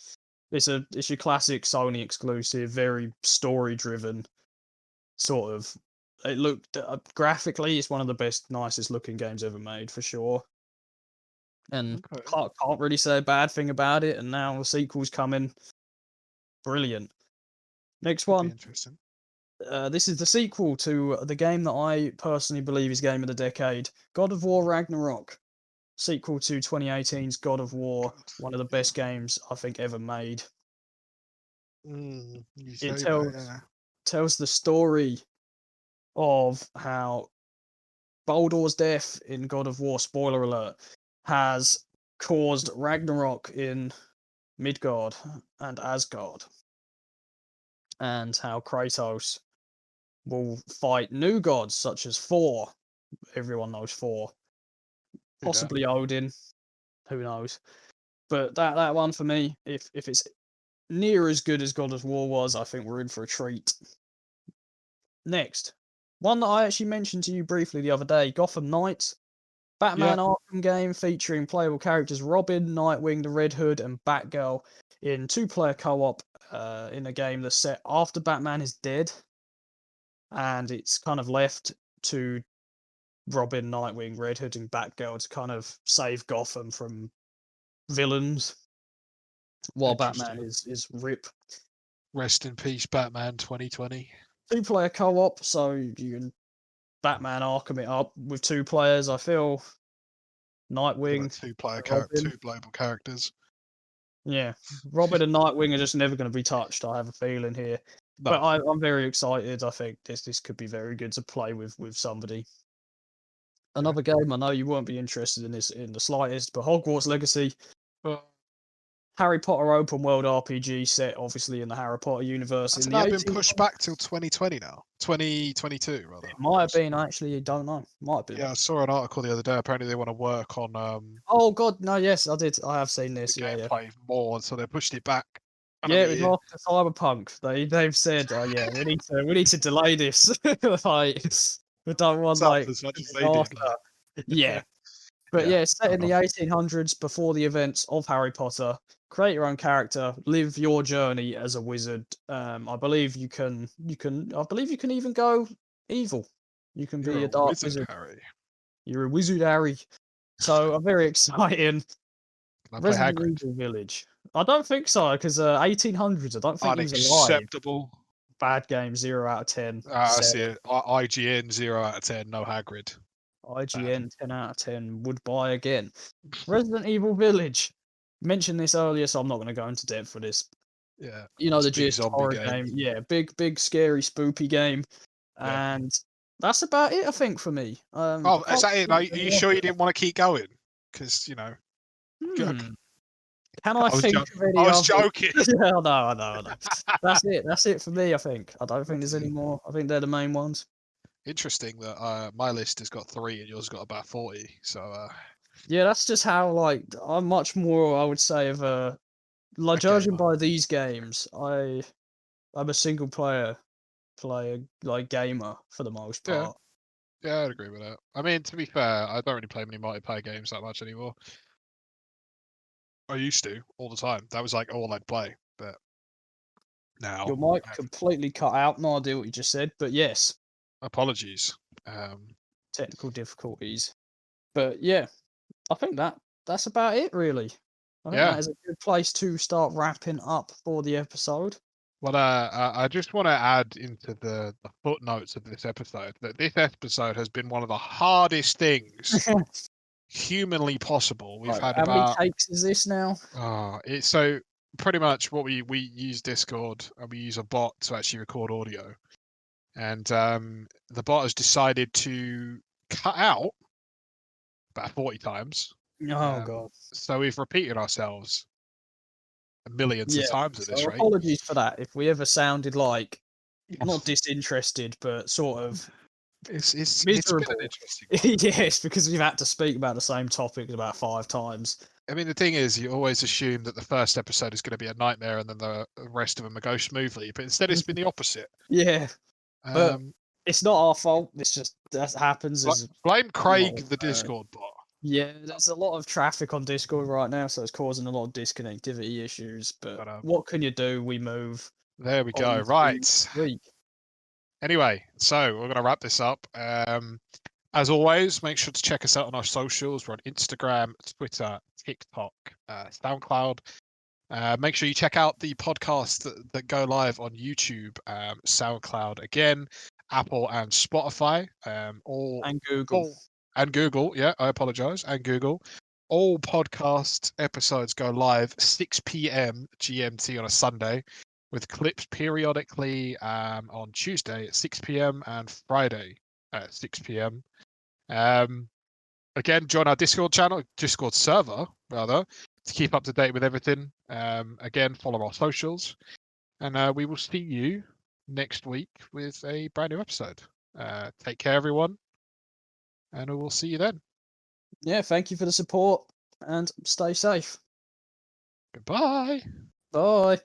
[SPEAKER 2] it's your classic Sony exclusive, very story driven sort of. It looked graphically, it's one of the best, nicest looking games ever made for sure. And
[SPEAKER 1] Okay.
[SPEAKER 2] can't really say a bad thing about it. And now the sequel's coming. Brilliant. Next
[SPEAKER 1] Could be
[SPEAKER 2] one.
[SPEAKER 1] interesting.
[SPEAKER 2] This is the sequel to the game that I personally believe is game of the decade, God of War Ragnarok. Sequel to 2018's God of War,
[SPEAKER 1] God.
[SPEAKER 2] one of the best games I think ever made.
[SPEAKER 1] You
[SPEAKER 2] It
[SPEAKER 1] say that, yeah.
[SPEAKER 2] tells the story of how Baldur's death in God of War, spoiler alert, has caused Ragnarok in Midgard and Asgard, and how Kratos will fight new gods such as Thor. Everyone knows Thor.
[SPEAKER 1] Do that.
[SPEAKER 2] Possibly Odin. Who knows? But that one for me, if it's near as good as God of War was, I think we're in for a treat. Next, one that I actually mentioned to you briefly the other day, Gotham Knights.
[SPEAKER 1] Yeah.
[SPEAKER 2] Batman Arkham game featuring playable characters Robin, Nightwing, the Red Hood, and Batgirl in 2-player co-op in a game that's set after Batman is dead, and it's kind of left to Robin, Nightwing, Red Hood, and Batgirl to kind of save Gotham from villains while Batman
[SPEAKER 1] Interesting.
[SPEAKER 2] is RIP.
[SPEAKER 1] Rest in peace, Batman 2020.
[SPEAKER 2] 2-player co-op, so you can Batman Arkham it up with 2 players. I feel
[SPEAKER 1] With like
[SPEAKER 2] Nightwing,
[SPEAKER 1] two-player
[SPEAKER 2] Robin.
[SPEAKER 1] two playable characters.
[SPEAKER 2] Yeah, Robin and Nightwing are just never going to be touched. I have a feeling here, but
[SPEAKER 1] No.
[SPEAKER 2] I'm very excited. I think this could be very good to play with somebody. Another game I know you won't be interested in this in the slightest, but Hogwarts Legacy,
[SPEAKER 1] But
[SPEAKER 2] Harry Potter open world RPG set, obviously in the Harry Potter universe.
[SPEAKER 1] hasn't
[SPEAKER 2] In the
[SPEAKER 1] that been
[SPEAKER 2] 18
[SPEAKER 1] pushed back till 2020 now? 2022 rather.
[SPEAKER 2] It might have been actually. You don't know. Might have been.
[SPEAKER 1] Yeah, I saw an article the other day. Apparently, they want to work on
[SPEAKER 2] Oh God, no. Yes, I did. I have seen
[SPEAKER 1] the
[SPEAKER 2] this. Yeah, yeah.
[SPEAKER 1] gameplay more, so they pushed it back
[SPEAKER 2] Yeah,
[SPEAKER 1] another
[SPEAKER 2] with
[SPEAKER 1] year.
[SPEAKER 2] after Cyberpunk, they've said, oh yeah, we need to delay this. Like, we don't want
[SPEAKER 1] Sucked
[SPEAKER 2] like
[SPEAKER 1] as much
[SPEAKER 2] a
[SPEAKER 1] as they did.
[SPEAKER 2] disaster. Yeah, but
[SPEAKER 1] Yeah,
[SPEAKER 2] yeah, set
[SPEAKER 1] fair
[SPEAKER 2] in the 1800s before the events of Harry Potter. Create your own character, live your journey as a wizard. I believe you can. I believe you can even go evil. You can
[SPEAKER 1] You're
[SPEAKER 2] be
[SPEAKER 1] a
[SPEAKER 2] a dark
[SPEAKER 1] wizard,
[SPEAKER 2] wizard.
[SPEAKER 1] Harry.
[SPEAKER 2] You're a wizard, Harry. So I'm very exciting.
[SPEAKER 1] Can I play
[SPEAKER 2] Resident
[SPEAKER 1] Hagrid?
[SPEAKER 2] Evil Village. I don't think so, because 1800s. I don't think he was alive.
[SPEAKER 1] Unacceptable.
[SPEAKER 2] Bad game, 0 out of 10.
[SPEAKER 1] I see
[SPEAKER 2] 7.
[SPEAKER 1] it. IGN 0 out of 10. No Hagrid. Bad.
[SPEAKER 2] IGN 10 out of 10. Would buy again. Resident Evil Village. Mentioned this earlier, so I'm not going to go into depth for this.
[SPEAKER 1] Yeah.
[SPEAKER 2] You know
[SPEAKER 1] It's
[SPEAKER 2] the
[SPEAKER 1] a big
[SPEAKER 2] gist,
[SPEAKER 1] zombie
[SPEAKER 2] horror
[SPEAKER 1] game.
[SPEAKER 2] game. Yeah, big, scary, spoopy game.
[SPEAKER 1] Yeah.
[SPEAKER 2] And that's about it, I think, for me.
[SPEAKER 1] Oh,
[SPEAKER 2] I
[SPEAKER 1] is
[SPEAKER 2] can't
[SPEAKER 1] that it?
[SPEAKER 2] think
[SPEAKER 1] Are
[SPEAKER 2] of
[SPEAKER 1] you
[SPEAKER 2] any
[SPEAKER 1] sure you
[SPEAKER 2] other-
[SPEAKER 1] didn't want to keep going? Because
[SPEAKER 2] Hmm. Can I
[SPEAKER 1] I was,
[SPEAKER 2] think
[SPEAKER 1] jo-
[SPEAKER 2] of any
[SPEAKER 1] I was
[SPEAKER 2] other?
[SPEAKER 1] joking.
[SPEAKER 2] Yeah, I know. That's it. That's it for me, I think. I don't think there's any more. I think they're the main ones.
[SPEAKER 1] Interesting that my list has got 3 and yours got about 40. So
[SPEAKER 2] Yeah, that's just how like I'm much more, I would say, of a like judging
[SPEAKER 1] gamer.
[SPEAKER 2] by these games, I'm a single player like gamer for the most
[SPEAKER 1] Yeah,
[SPEAKER 2] part.
[SPEAKER 1] yeah, I'd agree with that. I mean, to be fair, I don't really play many multiplayer games that much anymore. I used to all the time. That was like all I'd play. But now,
[SPEAKER 2] Your mic completely cut out. No idea what you just said, but yes,
[SPEAKER 1] apologies.
[SPEAKER 2] technical difficulties. But yeah, I think that's about it really. I think
[SPEAKER 1] Yeah.
[SPEAKER 2] that is a good place to start wrapping up for the episode.
[SPEAKER 1] Well, I just want to add into the footnotes of this episode that this episode has been one of the hardest things humanly possible. We've
[SPEAKER 2] Right,
[SPEAKER 1] had
[SPEAKER 2] how many
[SPEAKER 1] about
[SPEAKER 2] takes is this now?
[SPEAKER 1] it's so pretty much what we use Discord and we use a bot to actually record audio, and the bot has decided to cut out about 40 times.
[SPEAKER 2] Oh god.
[SPEAKER 1] So we've repeated ourselves millions
[SPEAKER 2] Yeah.
[SPEAKER 1] of times at this
[SPEAKER 2] So
[SPEAKER 1] rate.
[SPEAKER 2] apologies for that. If we ever sounded like not disinterested, but sort of
[SPEAKER 1] It's been
[SPEAKER 2] miserable.
[SPEAKER 1] an interesting one.
[SPEAKER 2] Yes, because we've had to speak about the same topic about 5 times.
[SPEAKER 1] I mean, the thing is, you always assume that the first episode is going to be a nightmare and then the rest of them will go smoothly. But instead, it's been the opposite.
[SPEAKER 2] Yeah, but
[SPEAKER 1] Um,
[SPEAKER 2] it's not our fault. It's just that happens.
[SPEAKER 1] blame Craig,
[SPEAKER 2] lot of,
[SPEAKER 1] the Discord bot.
[SPEAKER 2] Yeah, there's a lot of traffic on Discord right now, so it's causing a lot of disconnectivity issues. But what can you do? We move.
[SPEAKER 1] There we go.
[SPEAKER 2] on to
[SPEAKER 1] Right.
[SPEAKER 2] week.
[SPEAKER 1] Anyway, so we're going to wrap this up. As always, make sure to check us out on our socials. We're on Instagram, Twitter, TikTok, SoundCloud. Make sure you check out the podcasts that go live on YouTube, SoundCloud again, Apple and Spotify,
[SPEAKER 2] And Google.
[SPEAKER 1] And Google. Yeah, I apologize. And Google. All podcast episodes go live 6 p.m. GMT on a Sunday, with clips periodically on Tuesday at 6 p.m. and Friday at 6 p.m. Again, join our Discord server, rather, to keep up to date with everything. Again, follow our socials, and we will see you next week with a brand new episode. Take care, everyone, and we will see you then.
[SPEAKER 2] Yeah, thank you for the support and stay safe.
[SPEAKER 1] Goodbye.
[SPEAKER 2] Bye.